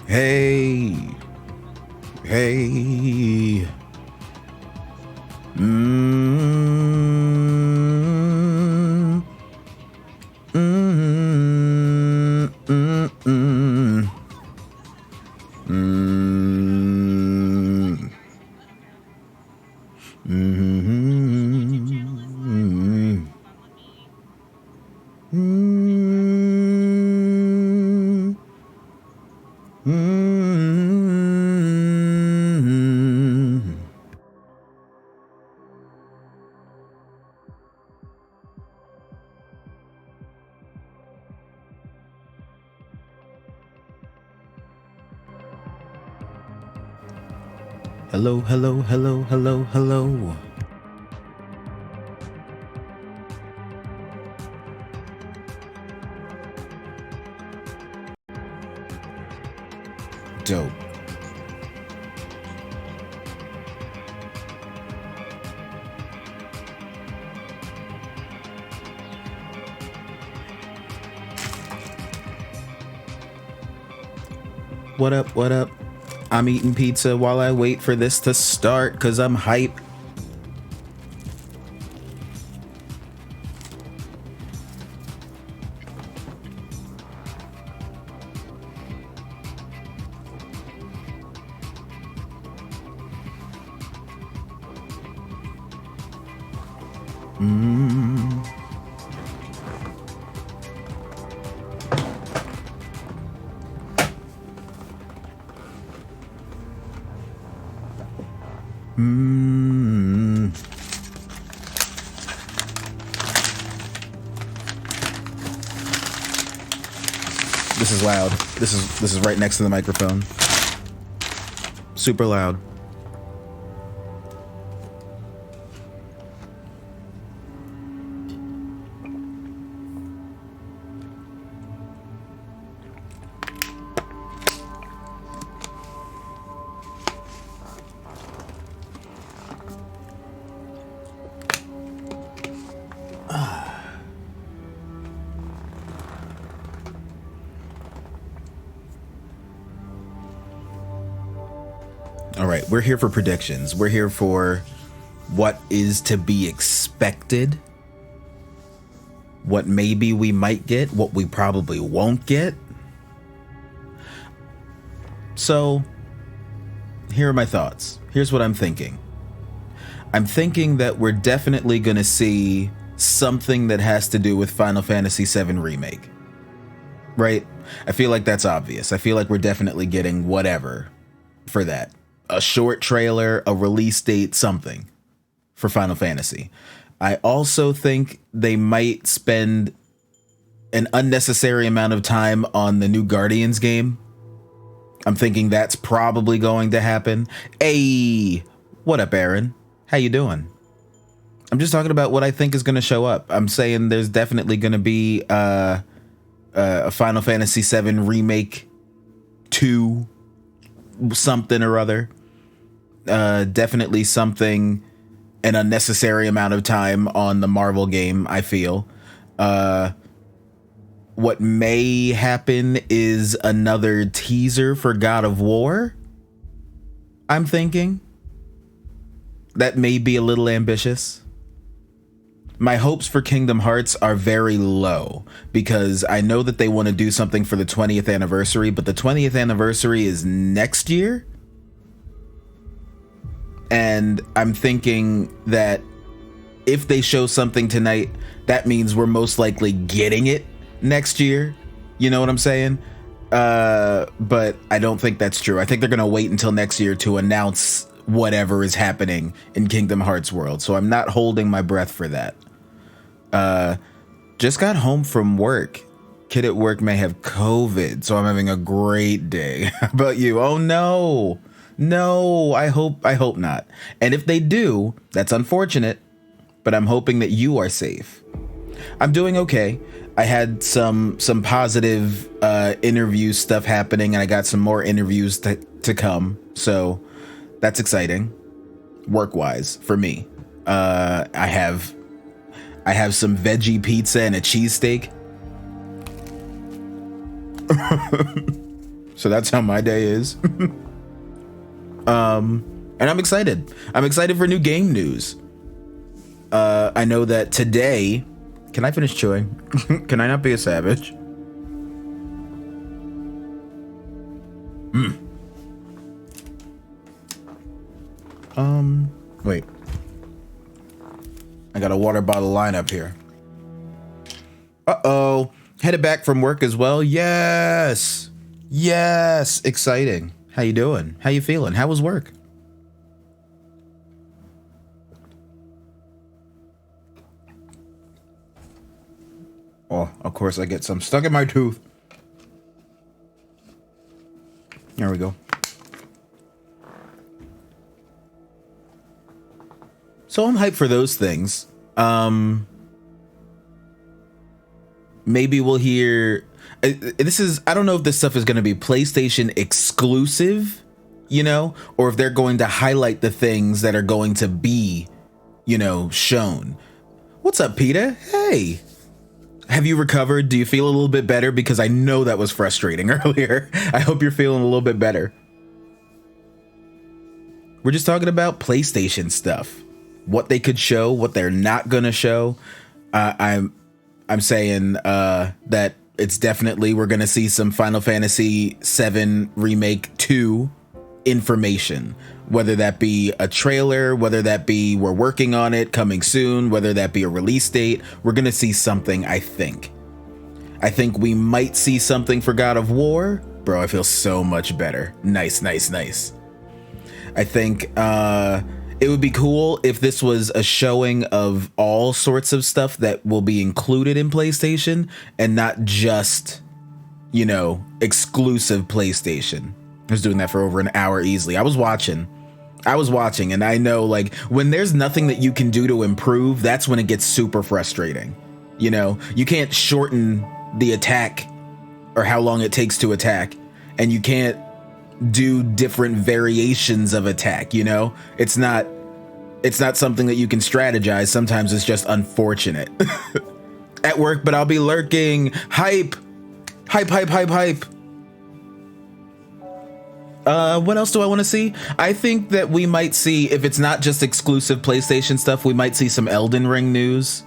Hey. Hey. Mm. Mm. Mm. Mm. Mm. Mm. Mm. Mm. Hello, hello, hello, hello, hello. Dope. What up, what up? I'm eating pizza while I wait for this to start because I'm hype. This is loud. This is right next to the microphone. Super loud. All right, we're here for predictions. We're here for what is to be expected, what maybe we might get, what we probably won't get. So, here are my thoughts. Here's what I'm thinking. I'm thinking that we're definitely going to see something that has to do with Final Fantasy VII Remake. Right? I feel like that's obvious. I feel like we're definitely getting whatever for that. A short trailer, a release date, something for Final Fantasy. I also think they might spend an unnecessary amount of time on the new Guardians game. I'm thinking that's probably going to happen. Hey, what up, Aaron? How you doing? I'm just talking about what I think is going to show up. I'm saying there's definitely going to be a Final Fantasy VII Remake 2 something or other. Definitely something, an unnecessary amount of time on the Marvel game, I feel. What may happen is another teaser for God of War. I'm thinking. That may be a little ambitious. My hopes for Kingdom Hearts are very low because I know that they want to do something for the 20th anniversary, but the 20th anniversary is next year. And I'm thinking that if they show something tonight, that means we're most likely getting it next year. You know what I'm saying? But I don't think that's true. I think they're going to wait until next year to announce whatever is happening in Kingdom Hearts world. So I'm not holding my breath for that. Just got home from work. Kid at work may have COVID, so I'm having a great day. How about you? Oh no. No, I hope not. And if they do, that's unfortunate, but I'm hoping that you are safe. I'm doing okay. I had some positive interview stuff happening, and I got some more interviews to come. So that's exciting, work-wise for me. I have some veggie pizza and a cheesesteak. So that's how my day is. And I'm excited. I'm excited for new game news. I know that today, can I finish chewing? Can I not be a savage? Wait. I got a water bottle line up here. Uh-oh. Headed back from work as well. Yes. Yes. Exciting. How you doing? How you feeling? How was work? Oh, of course I get some stuck in my tooth. There we go. So I'm hyped for those things. Maybe we'll hear... This is... I don't know if this stuff is going to be PlayStation exclusive, you know? Or if they're going to highlight the things that are going to be, you know, shown. What's up, Peter? Hey! Have you recovered? Do you feel a little bit better? Because I know that was frustrating earlier. I hope you're feeling a little bit better. We're just talking about PlayStation stuff. What they could show, what they're not gonna show. I'm saying that it's definitely we're gonna see some Final Fantasy VII Remake 2 information. Whether that be a trailer, whether that be we're working on it, coming soon, whether that be a release date, we're gonna see something, I think. I think we might see something for God of War. Bro, I feel so much better. Nice, nice, nice. I think it would be cool if this was a showing of all sorts of stuff that will be included in PlayStation and not just, you know, exclusive PlayStation. I was doing that for over an hour easily. I was watching, and I know, like, when there's nothing that you can do to improve, that's when it gets super frustrating. You know, you can't shorten the attack or how long it takes to attack, and you can't do different variations of attack, you know? It's not something that you can strategize. Sometimes it's just unfortunate. At work, but I'll be lurking. Hype. Hype, hype, hype, hype. What else do I want to see? I think that we might see, if it's not just exclusive PlayStation stuff, we might see some Elden Ring news.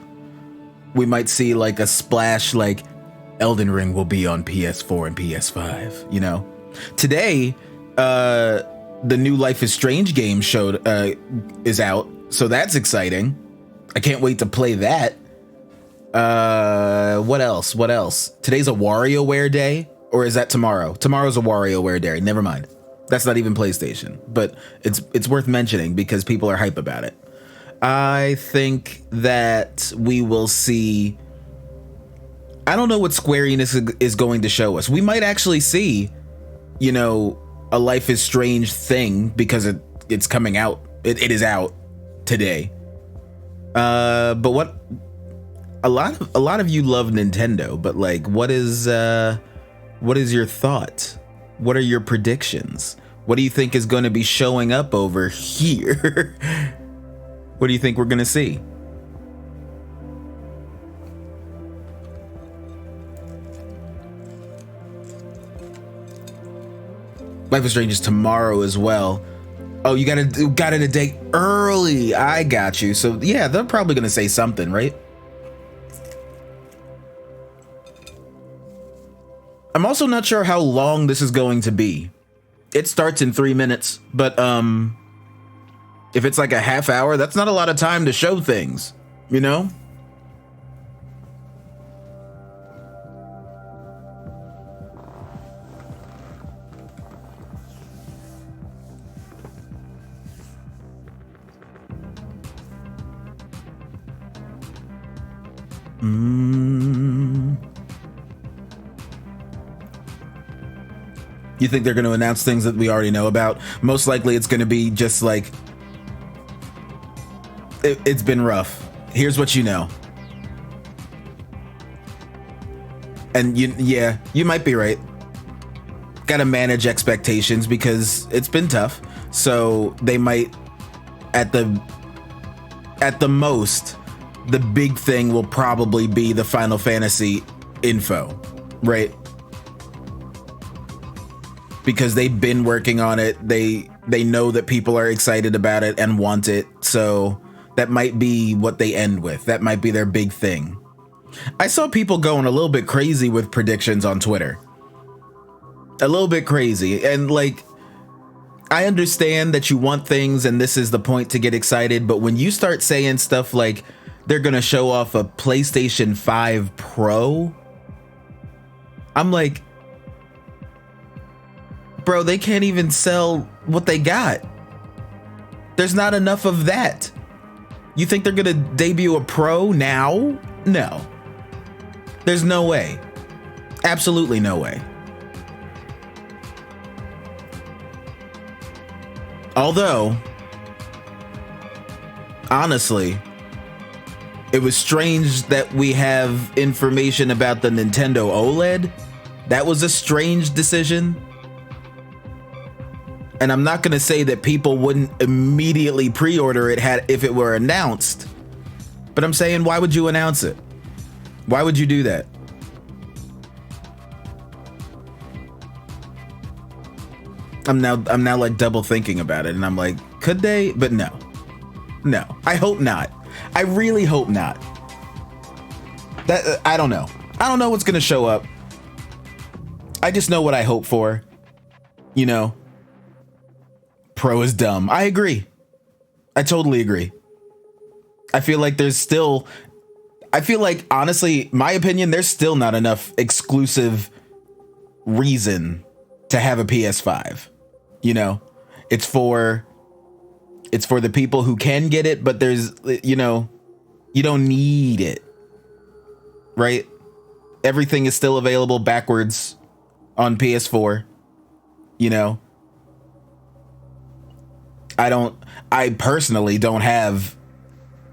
We might see like a splash, like Elden Ring will be on PS4 and PS5, you know? Today, the new Life is Strange game is out, so that's exciting. I can't wait to play that. What else? Today's a WarioWare day, or is that tomorrow? Tomorrow's a WarioWare day. Never mind. That's not even PlayStation, but it's worth mentioning because people are hype about it. I think that we will see... I don't know what Square Enix is going to show us. We might actually see, you know, a Life is Strange thing because it's coming out. It is out today. But what a lot of you love Nintendo, but like, what is your thought? What are your predictions? What do you think is going to be showing up over here? What do you think we're going to see? Life is Strange is tomorrow as well. Oh, you got it a day early. I got you. So yeah, they're probably gonna say something, right? I'm also not sure how long this is going to be. It starts in 3 minutes, but if it's like a half hour, that's not a lot of time to show things, you know? You think they're going to announce things that we already know about? Most likely it's going to be just like, it's been rough. Here's what you know. And you might be right. Got to manage expectations because it's been tough. So they might, at the most, the big thing will probably be the Final Fantasy info, right? because they've been working on it. They know that people are excited about it and want it. So that might be what they end with. That might be their big thing. I saw people going a little bit crazy with predictions on Twitter. A little bit crazy. And like, I understand that you want things and this is the point to get excited, but when you start saying stuff like they're gonna show off a PlayStation 5 Pro, I'm like, bro, they can't even sell what they got. There's not enough of that. You think they're gonna debut a Pro now? No. There's no way. Absolutely no way. Although, honestly, it was strange that we have information about the Nintendo OLED. That was a strange decision. And I'm not going to say that people wouldn't immediately pre-order it if it were announced. But I'm saying, why would you announce it? Why would you do that? I'm now like double thinking about it, and I'm like, could they? But no. I hope not. I really hope not. That I don't know. I don't know what's gonna show up. I just know what I hope for. You know, Pro is dumb. I agree. I totally agree. I feel like honestly, my opinion, there's still not enough exclusive reason to have a PS5. You know, it's for the people who can get it, but there's, you know, you don't need it, right? Everything is still available backwards on PS4, you know. I personally don't have,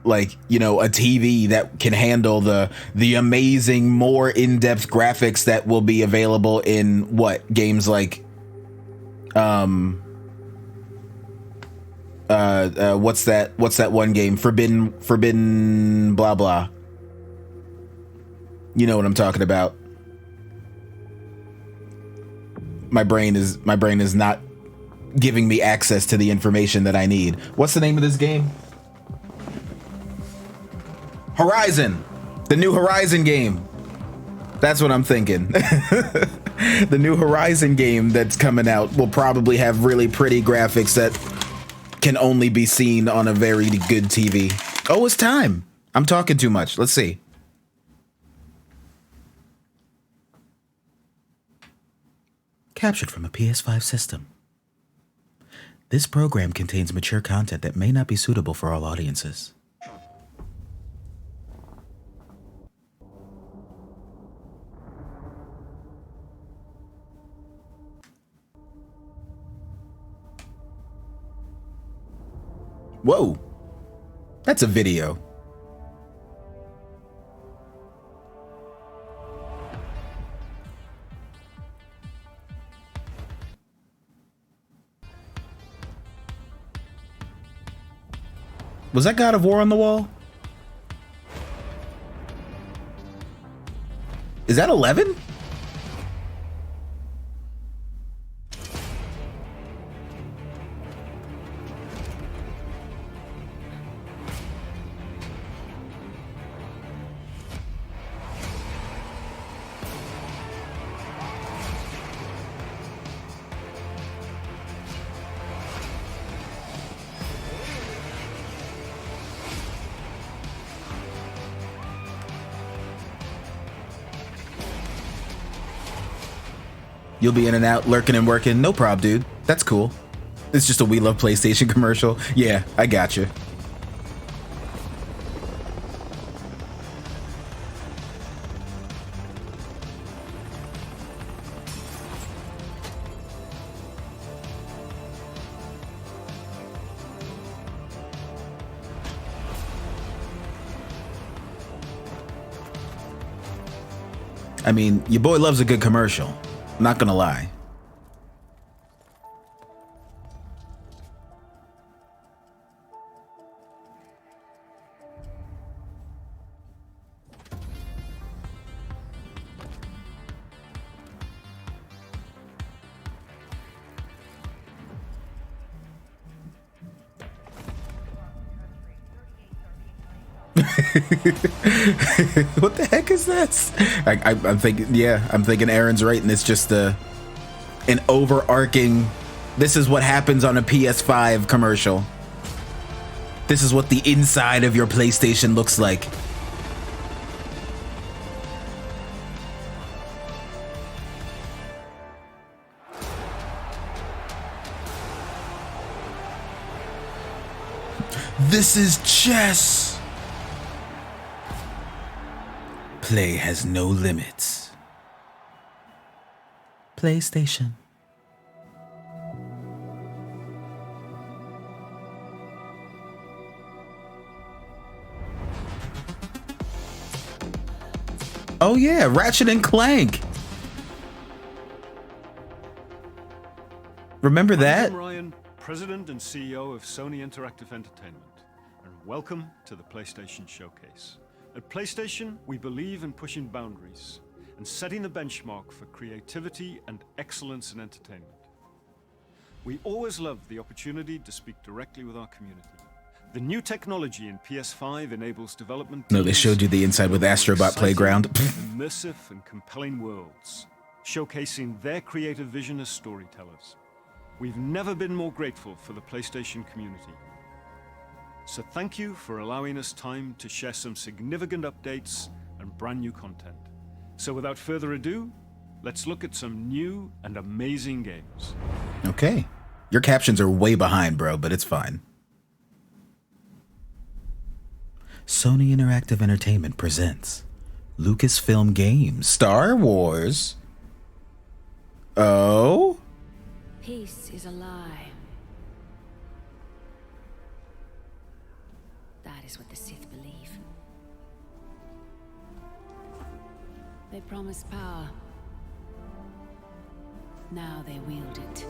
like, you know, a TV that can handle the amazing, more in-depth graphics that will be available in games like what's that one game, Forbidden blah blah. You know what I'm talking about. My brain is not giving me access to the information that I need. What's the name of this game? Horizon. The new Horizon game. That's what I'm thinking. The new Horizon game that's coming out will probably have really pretty graphics that can only be seen on a very good TV. Oh, it's time. I'm talking too much. Let's see. Captured from a PS5 system. This program contains mature content that may not be suitable for all audiences. Whoa, that's a video. Was that God of War on the wall? Is that 11? You'll be in and out, lurking and working. No prob, dude. That's cool. It's just a We Love PlayStation commercial. Yeah, I got you. I mean, your boy loves a good commercial. Not gonna lie. What the heck is this? I'm thinking, yeah, I'm thinking Aaron's right, and it's just an overarching, this is what happens on a PS5 commercial. This is what the inside of your PlayStation looks like. This is chess. Play has no limits. PlayStation. Oh yeah, Ratchet and Clank. Remember that? I'm Ryan, President and CEO of Sony Interactive Entertainment, and welcome to the PlayStation Showcase. At PlayStation, we believe in pushing boundaries and setting the benchmark for creativity and excellence in entertainment. We always love the opportunity to speak directly with our community. The new technology in PS5 enables development. No, they showed you the inside with Astrobot Playground. Immersive and compelling worlds, showcasing their creative vision as storytellers. We've never been more grateful for the PlayStation community. So thank you for allowing us time to share some significant updates and brand new content. So without further ado, let's look at some new and amazing games. Okay. Your captions are way behind, bro, but it's fine. Sony Interactive Entertainment presents Lucasfilm Games Star Wars. Oh? Peace is a lie. That is what the Sith believe. They promised power. Now they wield it.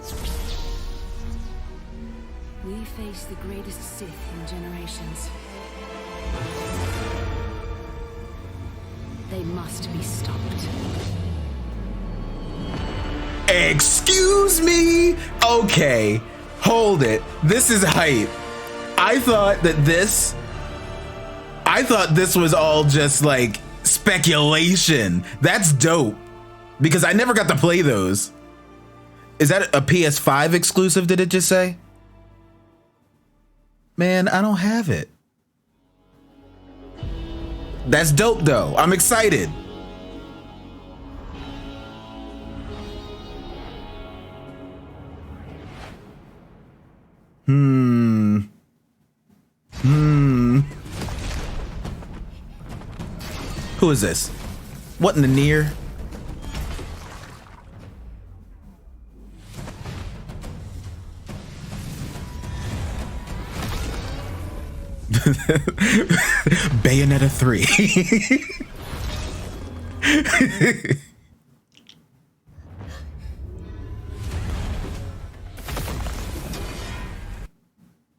We face the greatest Sith in generations. They must be stopped. Excuse me? Okay, hold it. This is hype. I thought this was all just like speculation. That's dope. Because I never got to play those. Is that a PS5 exclusive, did it just say? Man, I don't have it. That's dope though. I'm excited. Who is this? What in the near? Bayonetta 3.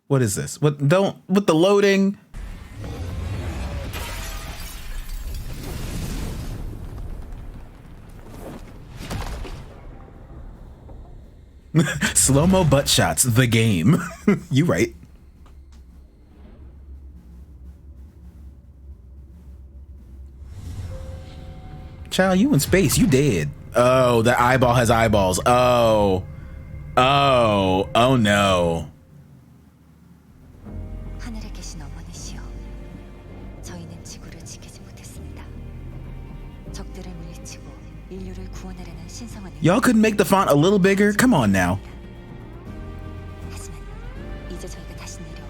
What is this? With the loading? Slow-mo butt shots, the game. You right. Child, you in space, you dead. Oh, that eyeball has eyeballs. Oh no. 하늘에 계신 어머니시여, 저희는 지구를 지키지 못했습니다. 적들을 물리치고 인류를 구원하려는 신성한 Y'all couldn't make the font a little bigger? Come on now. 하지만 이제 저희가 다시 내려와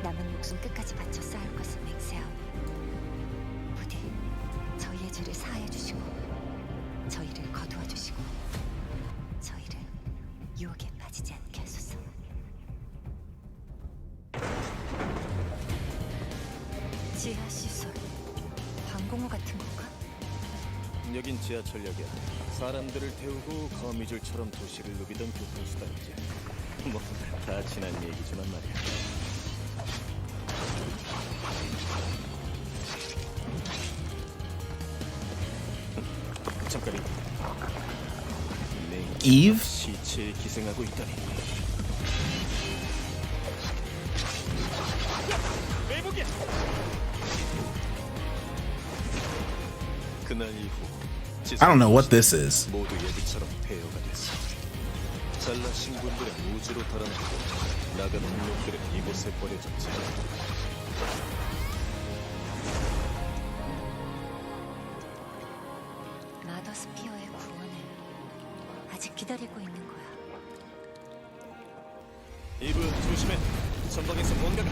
남은 목숨 끝까지 바쳐 싸울 것을 맹세하오. 부디 저희의 죄를 사하여 주시고 저희를 거두어 주시고 저희를 유혹에 빠지지 않게 하소서. 지하 시설, 방공호 같은 건가? 여긴 지하철역이야. 사람들을 태우고 거미줄처럼 도시를 누비던 교통수단이지. 뭐 다 지난 얘기지만 말이야. 잠깐이. Eve? 시체에 기생하고 있다니. 외국이야. 그날 이후 I don't know what this is. 모두 예비처럼 폐허가 됐어. 잘나신 분들은 우주로 달아나고 나가는 놈들은 이곳에 버려졌지. 마더스피어의 구원을 아직 기다리고 있는 거야. 이브 조심해. 전방에서 뭔가가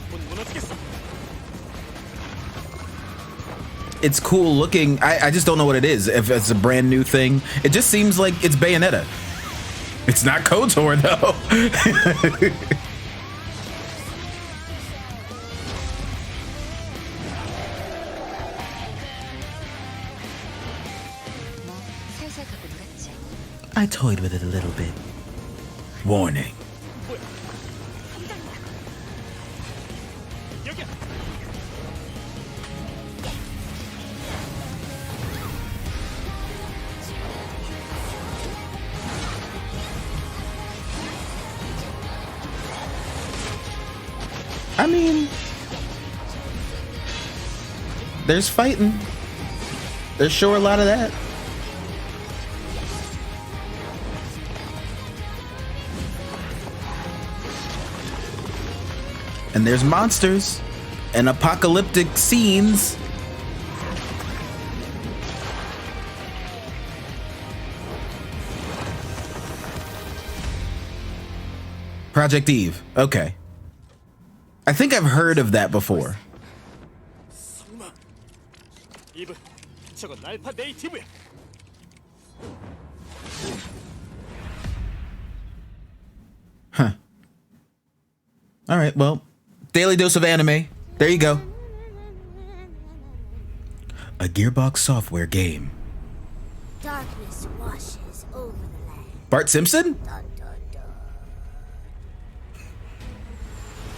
곧 무너지겠어. It's cool looking. I just don't know what it is. If it's a brand new thing, it just seems like it's Bayonetta. It's not KOTOR though. 뭐 살살 가고 놀았지. I toyed with it a little bit. Warning. 여기야. I mean, there's fighting. There's sure a lot of that. And there's monsters and apocalyptic scenes. Project Eve. Okay. I think I've heard of that before. 설마. 이브, 저건 알파 네이티브야. Huh. All right, well, daily dose of anime. There you go. A Gearbox software game. Darkness washes over the land. Bart Simpson? Dun, dun, dun.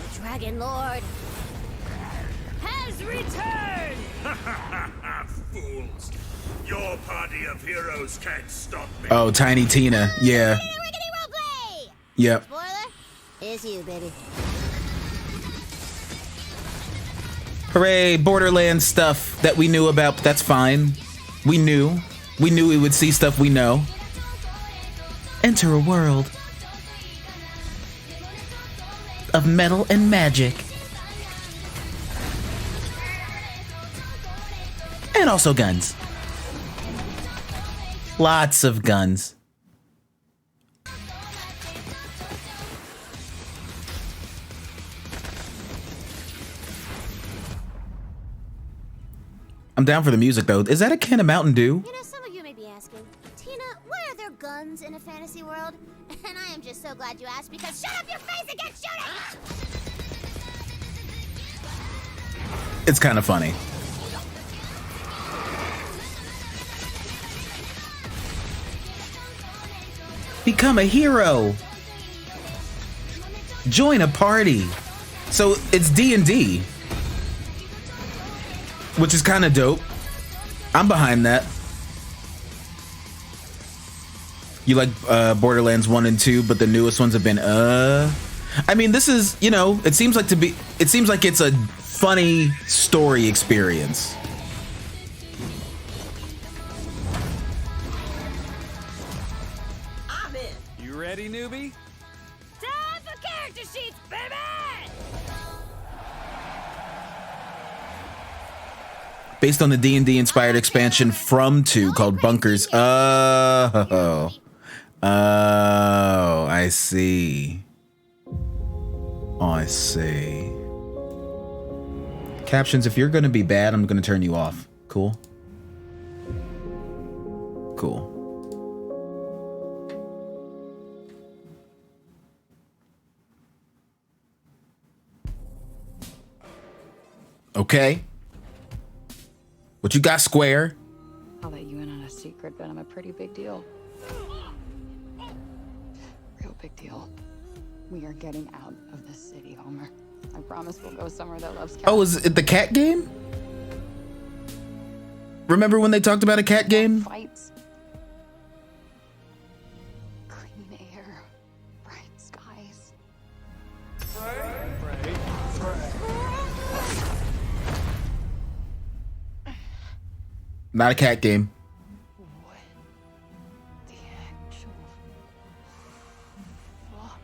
The Dragon Lord has returned! Fools! Your party of heroes can't stop me. Oh, Tiny Tina. Yeah. Wiggity roleplay! Yep. Spoiler? It's you, baby. Hooray, Borderlands stuff that we knew about, but that's fine. We knew we would see stuff we know. Enter a world of metal and magic. And also guns. Lots of guns. I'm down for the music though. Is that a can of Mountain Dew? You know, some of you may be asking, Tina, why are there guns in a fantasy world? And I am just so glad you asked because shut up your face and get shooting! It's kind of funny. Become a hero. Join a party. So it's D&D, which is kind of dope. I'm behind that. You like Borderlands 1 and 2, but the newest ones have been I mean, this is, you know, it seems like it's a funny story experience. I'm in. You ready, newbie? Time for character sheets, baby! Based on the D&D inspired expansion from 2 called Bunkers. Oh, I see. Oh, I see. Captions, if you're going to be bad, I'm going to turn you off. Cool? Cool. Okay. What you got, Square? I'll let you in on a secret, but I'm a pretty big deal. Real big deal. We are getting out of this city, Homer. I promise we'll go somewhere that loves cats. Oh, is it the cat game? Remember when they talked about a cat game? Fights. Clean air. Bright skies. Not a cat game. What the actual fuck?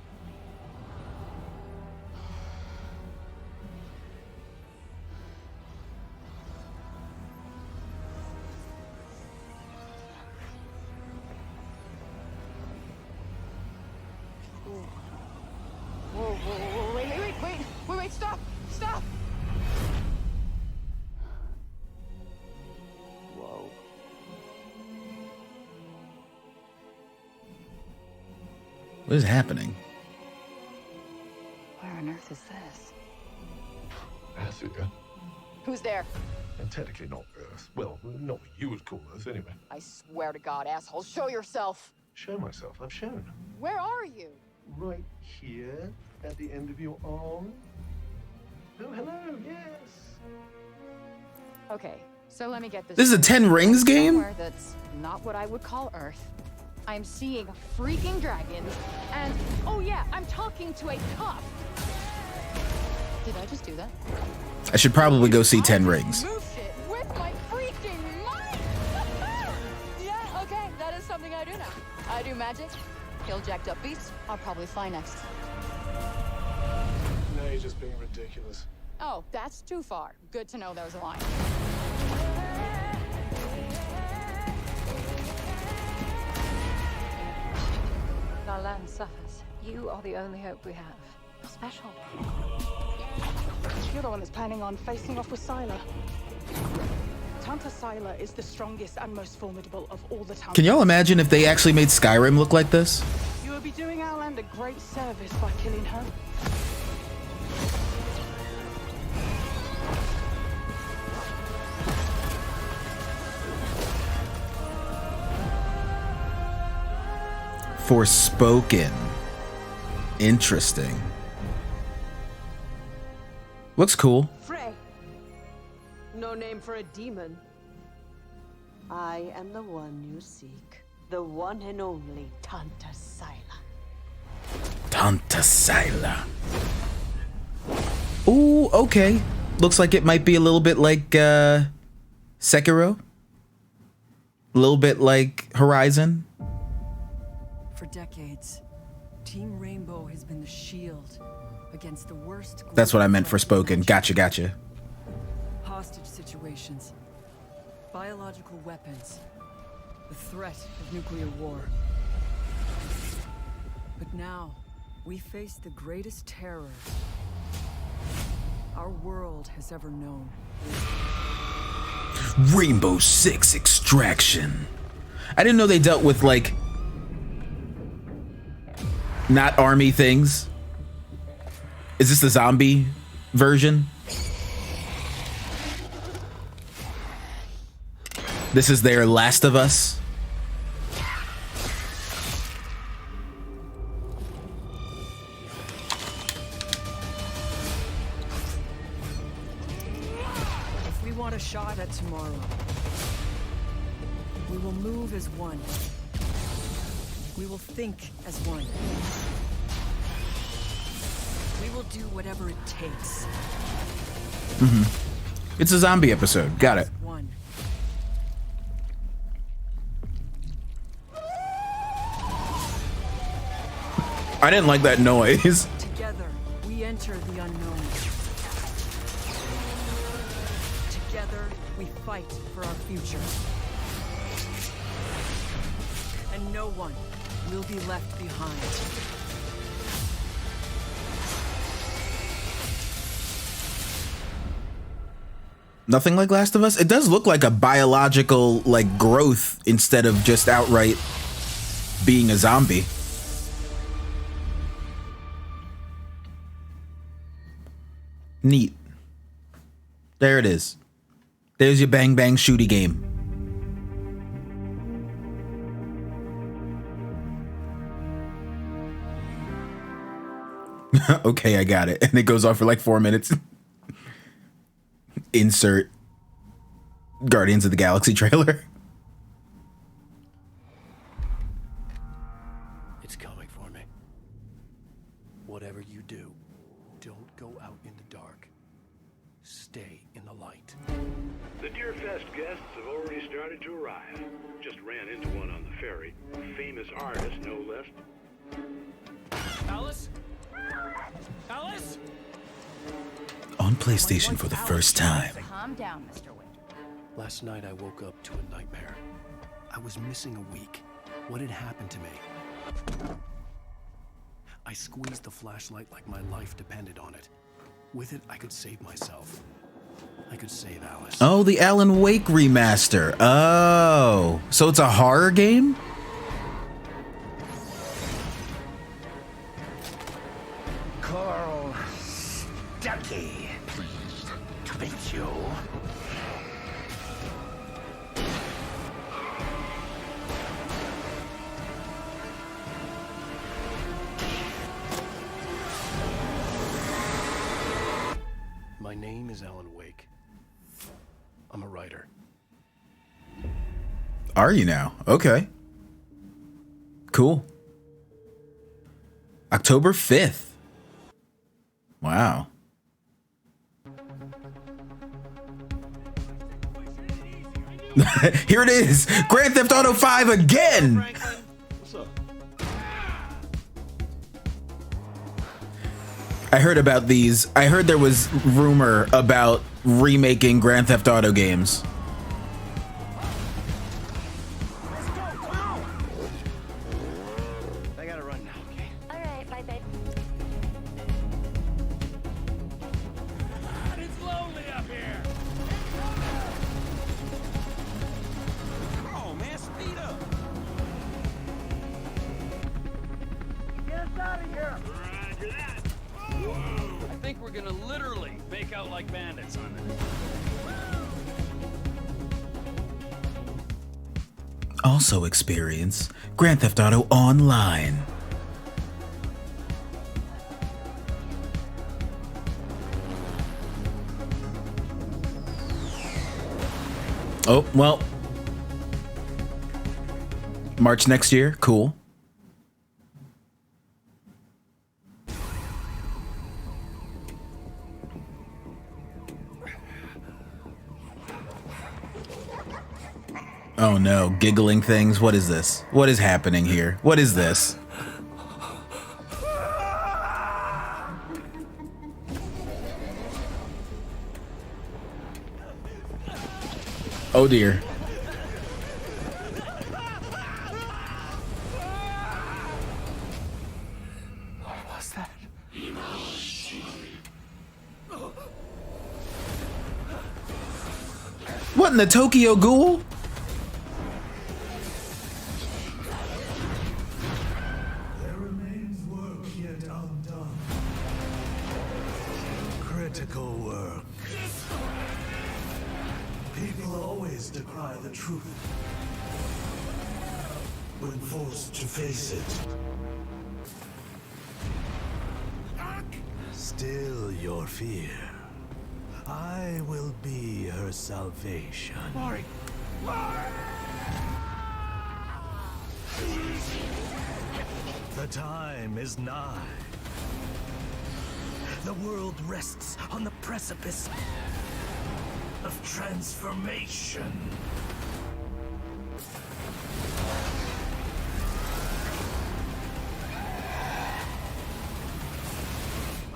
Whoa, wait, stop! Whoa. What is happening? Where on earth is this? Earth, yeah. Who's there? And technically not Earth. Well, not what you would call Earth, anyway. I swear to God, asshole, show yourself! Show myself. I've shown. Where are you? Right here, at the end of your arm. Oh, hello, yes. Okay, so let me get this. This is a 10 Rings game? Somewhere that's not what I would call Earth. I'm seeing freaking dragons, and oh yeah, I'm talking to a cop. Did I just do that? I should probably go see 10 Rings. Move shit with my freaking mind. Yeah, okay, that is something I do now. I do magic, kill jacked up beasts. I'll probably fly next. No, you're just being ridiculous. Oh, that's too far. Good to know there's a line. Our land suffers. You are the only hope we have. You're special. You're the one that's planning on facing off with Sylar. Tanta Sylar is the strongest and most formidable of all the Tanta. Can y'all imagine if they actually made Skyrim look like this? You would be doing our land a great service by killing her. Forspoken. Interesting. Looks cool. Frey. No name for a demon. I am the one you seek. The one and only Tanta Sylar. Tanta Sylar. Ooh, okay. Looks like it might be a little bit like Sekiro. A little bit like Horizon. For decades, Team Rainbow has been the shield against the worst. That's what I meant for spoken. Gotcha. Hostage situations, biological weapons, the threat of nuclear war. But now, we face the greatest terror our world has ever known. Rainbow Six Extraction. I didn't know they dealt with, like, not army things. Is this the zombie version? This is their Last of Us. If we want a shot at tomorrow, we will move as one. We will think as one. We will do whatever it takes. It's a zombie episode. Got it. One. I didn't like that noise. Together, we enter the unknown. Together, we fight for our future. And no one will be left behind. Nothing like Last of Us? It does look like a biological, like, growth instead of just outright being a zombie. Neat. There it is. There's your bang bang shooty game. Okay, I got it. And it goes on for like 4 minutes. Insert Guardians of the Galaxy trailer. It's coming for me. Whatever you do, don't go out in the dark. stay in the light. The Deerfest guests have already started to arrive. Just ran into one on the ferry. Famous artist, no less. Alice? Alice? On PlayStation for the first time. Calm down, Mr. Winter. Last night I woke up to a nightmare. I was missing a week. What had happened to me? I squeezed the flashlight like my life depended on it. With it, I could save myself. I could save Alice. Oh, the Alan Wake remaster. Oh, so it's a horror game? Carl Stuckey. Pleased to meet you. My name is Alan Wake. I'm a writer. Are you now? Okay. Cool. October 5th. Wow. Here it is. Grand Theft Auto 5 again. What's up? I heard about these. I heard there was rumor about remaking Grand Theft Auto games. I gotta run now, okay? Alright, bye babe. It's lonely up here! Oh, man, speed up! Get us out of here! Roger that! I think we're gonna literally make out like bandits on this. Also experience Grand Theft Auto Online. Oh, well. March next year. Cool. Oh no, giggling things. What is this? What is happening here? What is this? Oh dear. What was that? What in the Tokyo Ghoul? There remains work yet undone. Critical work. People always decry the truth when forced to face it. Still your fear. I will be her salvation. Mari! The time is nigh. The world rests on the precipice of transformation.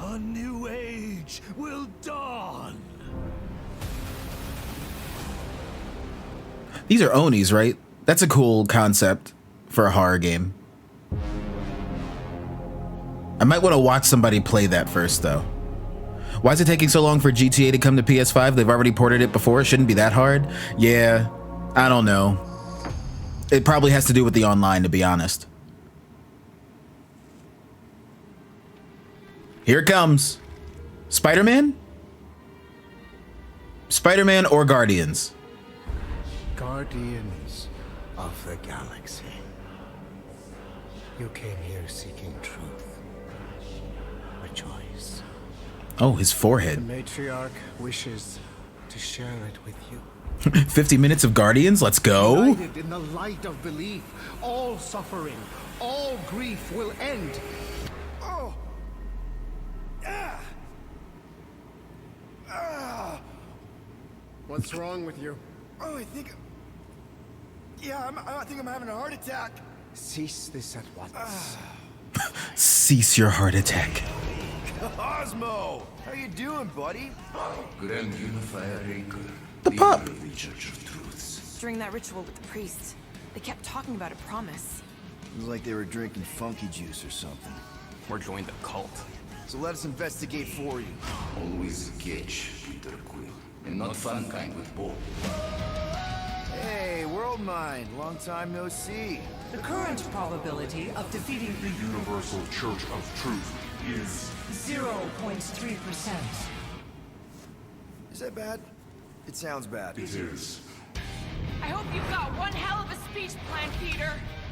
A new age will dawn. These are Onis, right? That's a cool concept for a horror game. I might want to watch somebody play that first, though. Why is it taking so long for GTA to come to PS5? They've already ported it before. It shouldn't be that hard. Yeah, I don't know. It probably has to do with the online, to be honest. Here it comes. Spider-Man? Spider-Man or Guardians? Guardians of the Galaxy. You came here seeking truth. A choice. Oh, his forehead. The matriarch wishes to share it with you. 50 minutes of Guardians? Let's go. United in the light of belief, all suffering, all grief will end. Oh. Ah. Ah. What's wrong with you? Oh, I think I'm having a heart attack. Cease this at once. Cease your heart attack. Cosmo! How you doing, buddy? Grand Unifier Raker, the pup. Of the Church of Truths. During that ritual with the priests, they kept talking about a promise. It was like they were drinking funky juice or something. Or joined the cult. So let us investigate for you. Always catch Peter Quill, and not fun kind with Bob. Hey, World Mind, long time no see. The current probability of defeating the Universal Church of Truth is 0.3%. Is that bad? It sounds bad. It is. I hope you've got one hell of a speech plan, Peter.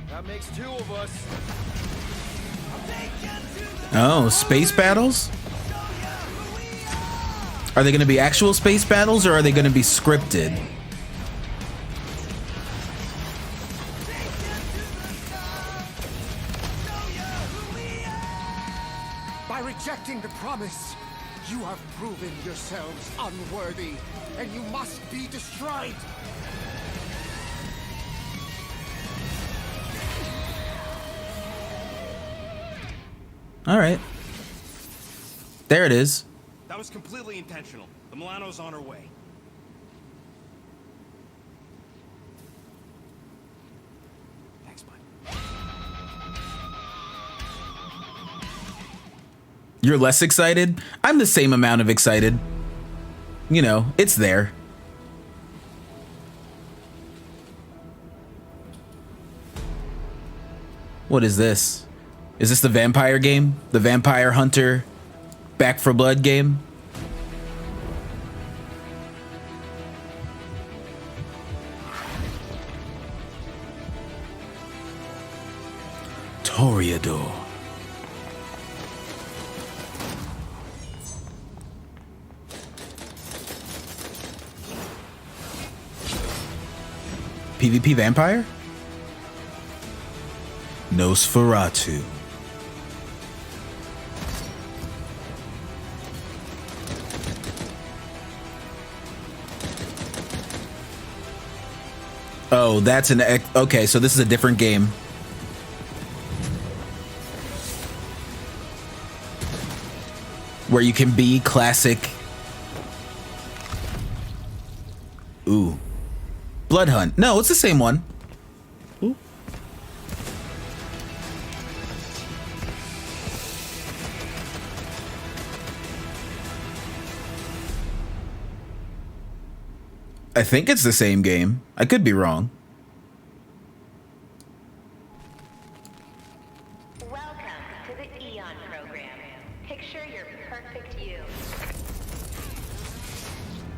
That makes two of us. Oh, space battles? Are they going to be actual space battles or are they going to be scripted? By rejecting the promise, you have proven yourselves unworthy, and you must be destroyed. All right. There it is. That was completely intentional. The Milano's on her way. Thanks, bud. You're less excited? I'm the same amount of excited. You know, it's there. What is this? Is this the vampire game? The Vampire Hunter Back for Blood game? Toreador. PvP vampire? Nosferatu. Oh, that's an... Okay, so this is a different game. Where you can be classic... Ooh. Blood Hunt. No, it's the same one. Ooh. I think it's the same game. I could be wrong. Welcome to the Eon program. Picture your perfect you.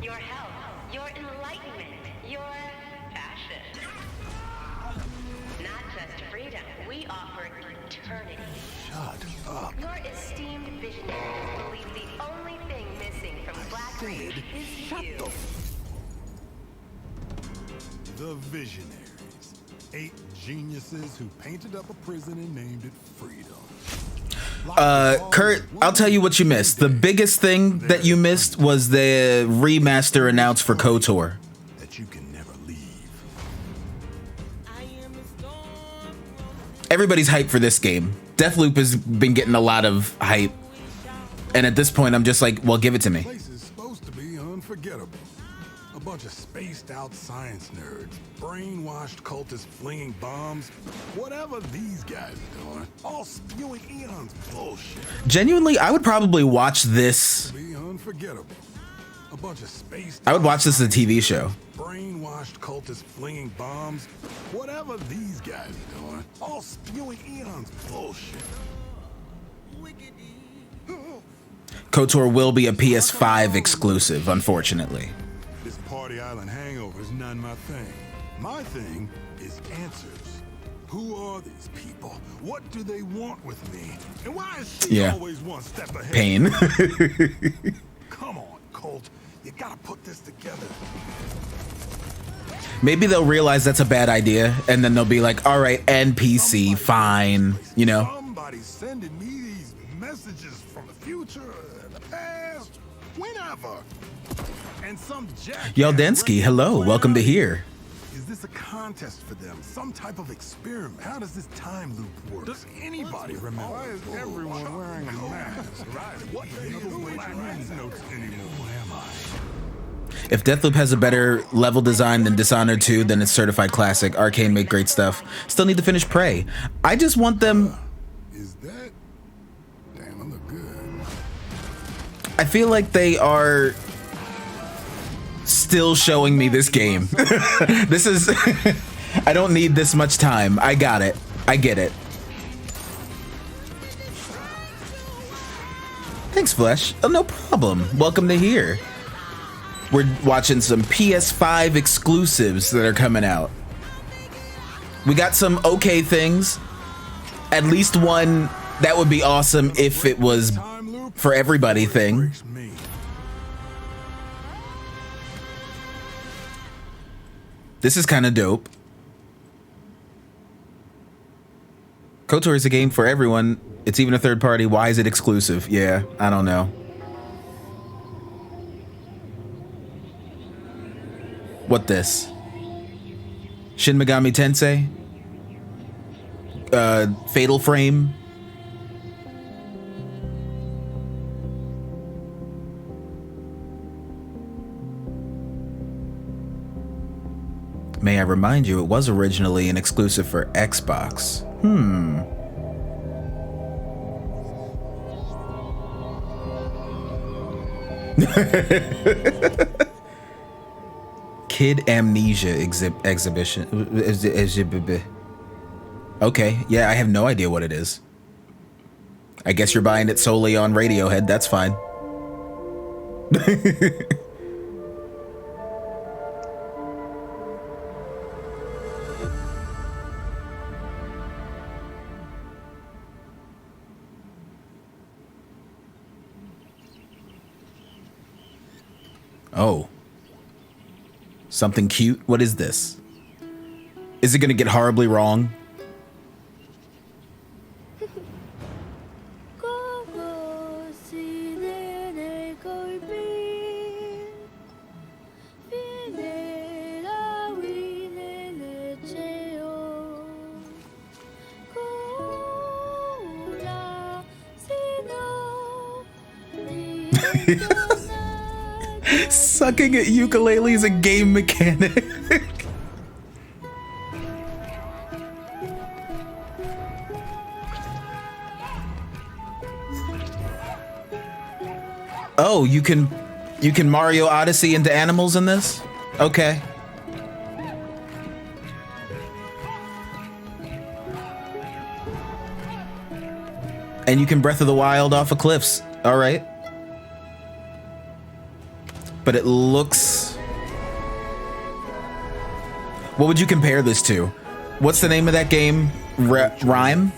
Your health, your enlightenment, your passion. Not just freedom, we offer eternity. Shut up. Your esteemed visionaries believe the only thing missing from Black Reach is you. The Visionaries. 8 geniuses who painted up a prison and named it Freedom. Kurt, I'll tell you what you missed. The biggest thing that you missed was the remaster announced for KOTOR. That you can never leave. Everybody's hyped for this game. Deathloop has been getting a lot of hype. And at this point, I'm just like, well, give it to me. This place is supposed to be unforgettable. A bunch of spaced out science nerds, brainwashed cultists flinging bombs, whatever these guys are doing, all spewing Eon's bullshit. Genuinely, I would probably watch this. Be unforgettable. A bunch of spaced I would watch this as a TV show. Brainwashed cultists flinging bombs, whatever these guys are doing, all spewing Eon's bullshit. KOTOR will be a PS5 exclusive, unfortunately. This Party Island hangover is not my thing. My thing is answers. Who are these people? What do they want with me? And why is she always one step ahead? Pain. Come on, Colt. You gotta put this together. Maybe they'll realize that's a bad idea, and then they'll be like, all right, NPC, fine, you know? Somebody's sending me these messages from the future, the past, whenever. And some jackass Yeldensky, hello, welcome to here. Is this a contest for them? Some type of experiment? How does this time loop work? Does anybody remember? Why is everyone wearing a mask? What notes anymore? Who am I? If Deathloop has a better level design than Dishonored 2, then it's certified classic. Arcane make great stuff. Still need to finish Prey. I just want them. Is that? Damn, I look good. I feel like they are still showing me this game. This is. I don't need this much time. I got it. I get it. Thanks, Flesh. Oh, no problem. Welcome to here. We're watching some PS5 exclusives that are coming out. We got some okay things. At least one that would be awesome if it was for everybody thing. This is kind of dope. KOTOR is a game for everyone. It's even a third party. Why is it exclusive? Yeah, I don't know. What this? Shin Megami Tensei? Fatal Frame? May I remind you, it was originally an exclusive for Xbox. Kid Amnesia exhibition. Okay, yeah, I have no idea what it is. I guess you're buying it solely on Radiohead. That's fine. Oh. Something cute? What is this? Is it gonna get horribly wrong? Sucking at ukulele is a game mechanic. Oh, you can Mario Odyssey into animals in this? Okay. And you can Breath of the Wild off of cliffs. All right. But it looks... What would you compare this to? What's the name of that game? Rhyme?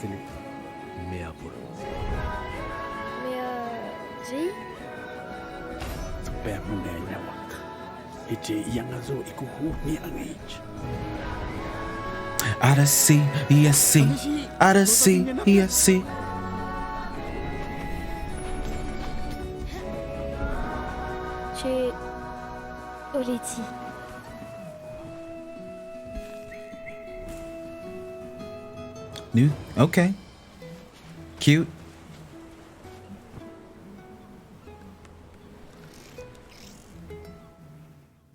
Odyssey, ESC. Odyssey, ESC. New? Okay. Cute.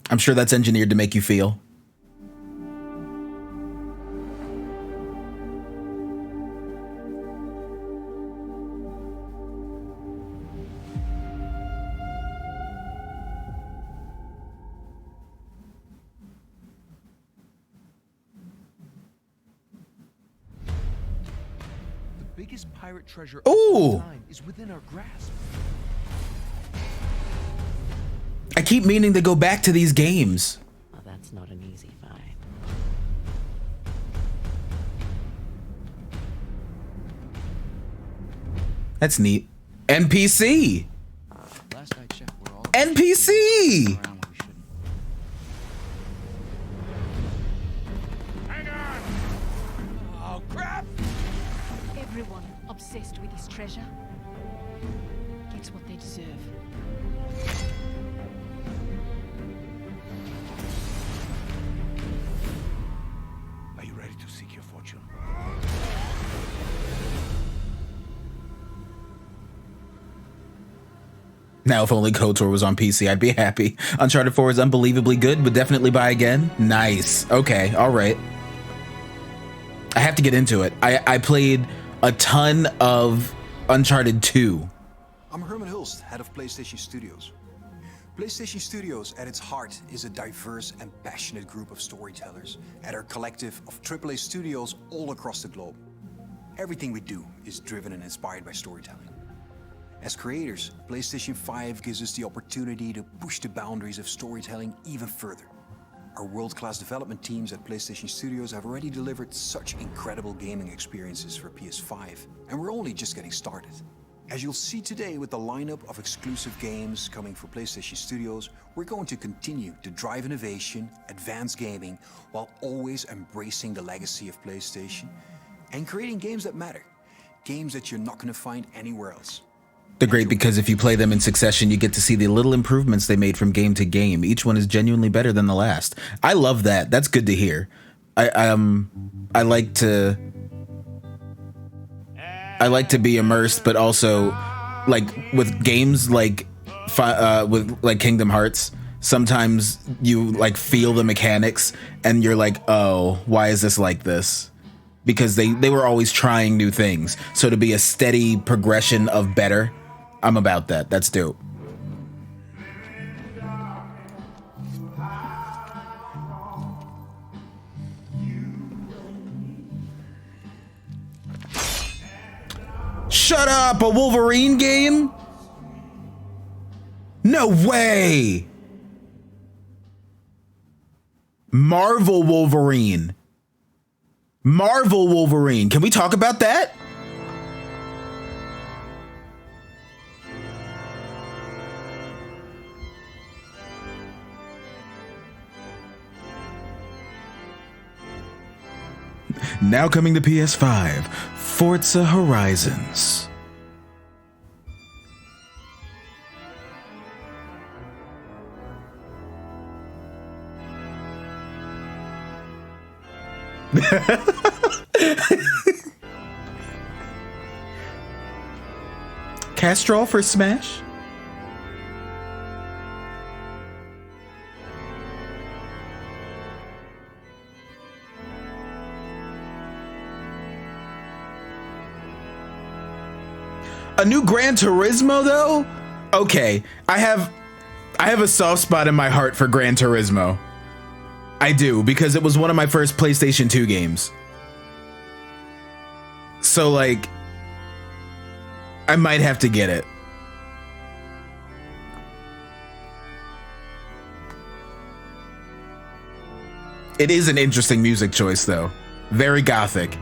I'm sure that's engineered to make you feel. Treasure Ooh. is within our grasp. I keep meaning to go back to these games. Well, that's not an easy find. That's neat. NPC. Last I checked, we're all NPC. Oh crap! Everyone obsessed with his treasure gets what they deserve. to seek your fortune. Now, if only KOTOR was on PC, I'd be happy. Uncharted 4 is unbelievably good, would definitely buy again. Nice. Okay, all right. I have to get into it. I played a ton of Uncharted 2. I'm Herman Hulst, head of PlayStation Studios. PlayStation Studios, at its heart, is a diverse and passionate group of storytellers at our collective of AAA studios all across the globe. Everything we do is driven and inspired by storytelling. As creators, PlayStation 5 gives us the opportunity to push the boundaries of storytelling even further. Our world-class development teams at PlayStation Studios have already delivered such incredible gaming experiences for PS5, and we're only just getting started. As you'll see today with the lineup of exclusive games coming for PlayStation Studios, we're going to continue to drive innovation, advance gaming, while always embracing the legacy of PlayStation and creating games that matter, games that you're not going to find anywhere else. They're great because if you play them in succession, you get to see the little improvements they made from game to game. Each one is genuinely better than the last. I love that. That's good to hear. I like to be immersed, but also like with games like with like Kingdom Hearts, sometimes you like feel the mechanics and you're like, oh, why is this like this? Because they were always trying new things. So to be a steady progression of better, I'm about that. That's dope. Shut up! A Wolverine game? No way! Marvel Wolverine. Marvel Wolverine. Can we talk about that? Now coming to PS5, Forza Horizons. Castrol for Smash? A new Gran Turismo though? Okay, I have a soft spot in my heart for Gran Turismo. I do, because it was one of my first PlayStation 2 games. So like, I might have to get it. It is an interesting music choice though. Very gothic.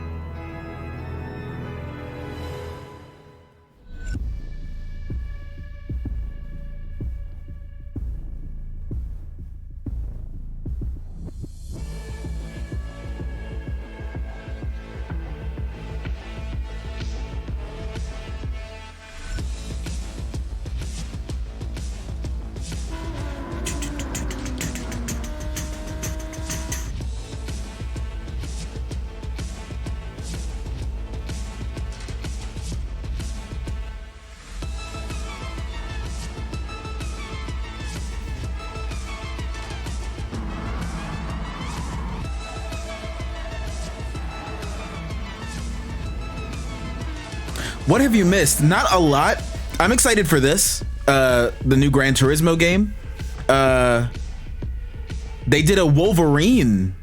What have you missed? Not a lot. I'm excited for this. The new Gran Turismo game. They did a Wolverine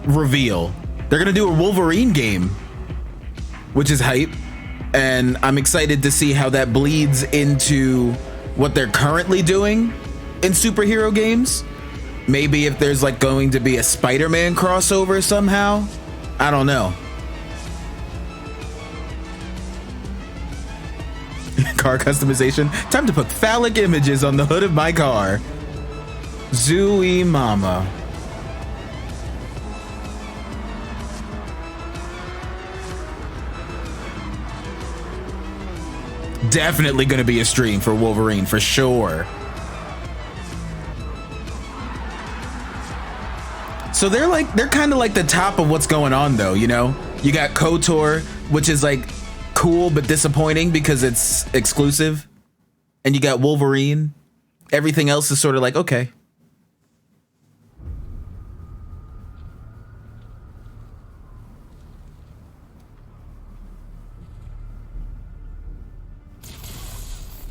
reveal. They're gonna do a Wolverine game, which is hype. And I'm excited to see how that bleeds into what they're currently doing in superhero games. Maybe if there's like going to be a Spider-Man crossover somehow. I don't know. Car customization. Time to put phallic images on the hood of my car. Zooey mama. Definitely gonna be a stream for Wolverine for sure. So they're kind of like the top of what's going on though, you know? You got KOTOR, which is like cool but disappointing because it's exclusive. And you got Wolverine. Everything else is sort of like, okay.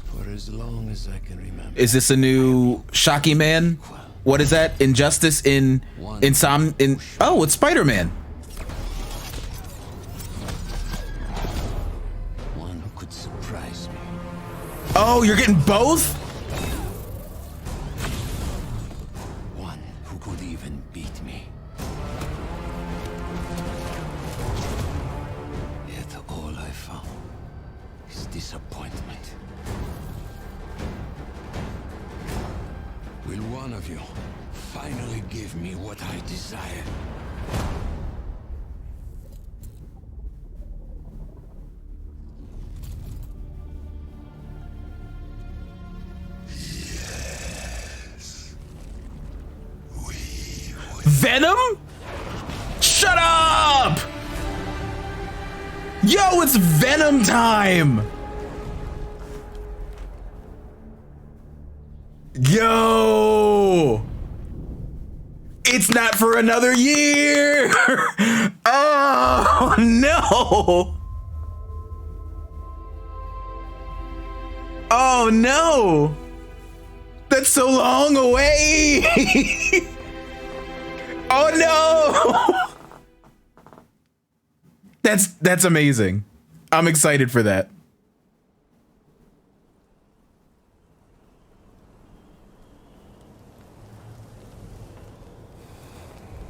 For as long as I can remember. Is this a new Shocky Man? What is that? Injustice in oh, it's Spider-Man. One who could surprise me. Oh, you're getting both? One who could even beat me. Yet all I found is disappointment. Will one of you finally give me what I desire? Venom? Shut up! Yo, it's Venom time! Yo! It's not for another year! Oh, no! Oh, no! That's so long away! Oh, no! That's amazing. I'm excited for that.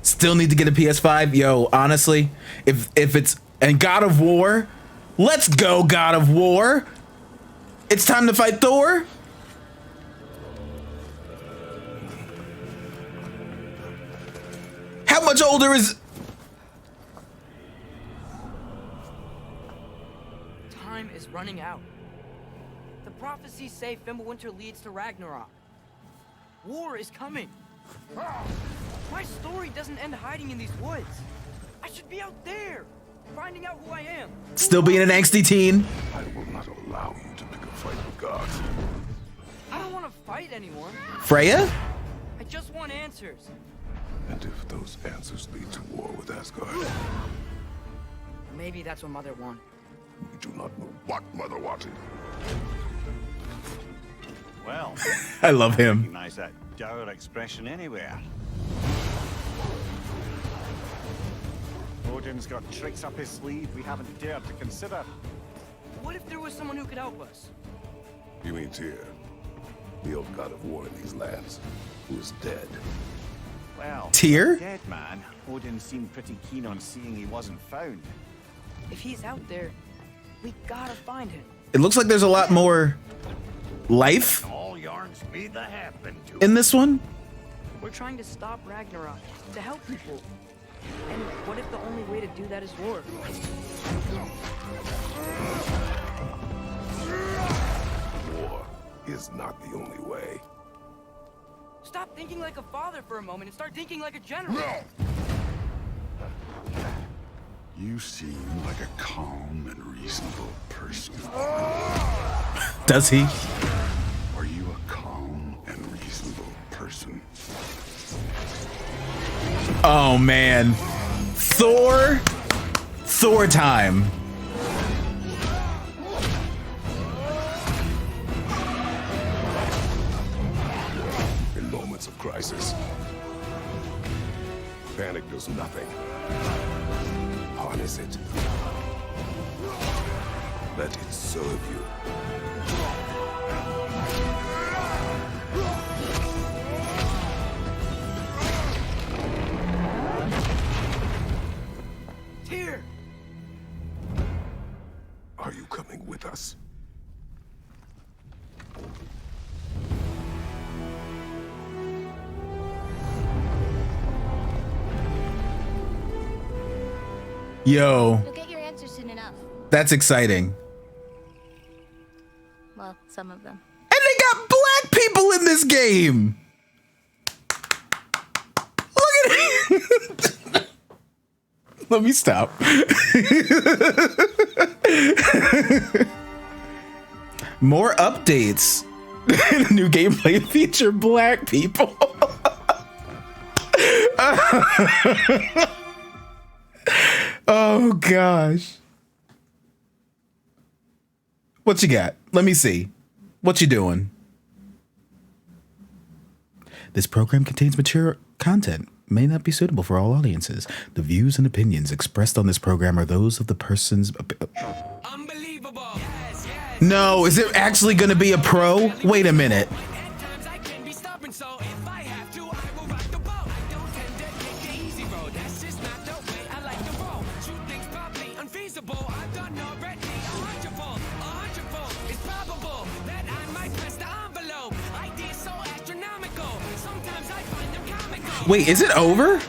Still need to get a PS5. Yo, honestly, if it's and God of War, let's go God of War. It's time to fight Thor. How much older is Time is running out. The prophecies say Fimbulwinter leads to Ragnarok. War is coming. My story doesn't end hiding in these woods. I should be out there, finding out who I am. Still being an angsty teen. I will not allow you to pick a fight with gods. I don't want to fight anymore. Freya? I just want answers. And if those answers lead to war with Asgard, Maybe that's what Mother wanted. we do not know what Mother wanted. Well, I love him. Recognize that dour expression anywhere. Odin's got tricks up his sleeve we haven't dared to consider. What if there was someone who could help us? You mean Tyr, the old god of war in these lands, who is dead. Well, Tyr? dead man. Odin seemed pretty keen on seeing he wasn't found. If he's out there, we gotta find him. It looks like there's a lot more life All yarns be the happen to in this one. We're trying to stop Ragnarok, to help people. And what if the only way to do that is war? War is not the only way. Stop thinking like a father for a moment and start thinking like a general. You seem like a calm and reasonable person. Does he? Are you a calm and reasonable person? Oh man. Thor time. In moments of crisis, panic does nothing. Harness it. Let it serve you. Tyr! Are you coming with us? Yo, You'll get your answer soon enough. that's exciting. Well, some of them. And they got black people in this game. Look at it. Let me stop. More updates. New gameplay feature black people. Oh gosh. What you got? Let me see. What you doing? This program contains mature content, may not be suitable for all audiences. The views and opinions expressed on this program are those of the persons. No, is it actually going to be a pro? Wait a minute. Wait, is it over?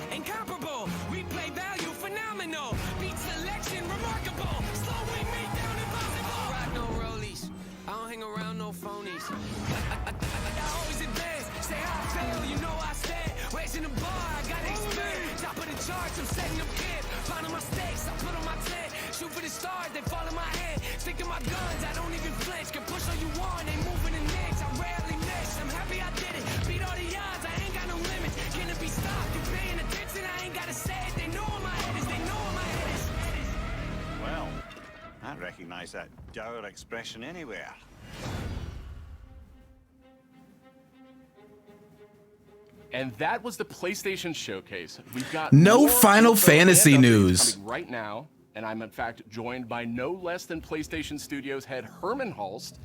Well, I recognize that dour expression anywhere. And that was the PlayStation Showcase. We've got no Final Fantasy news coming right now, and I'm in fact joined by no less than PlayStation Studios head Herman Hulst.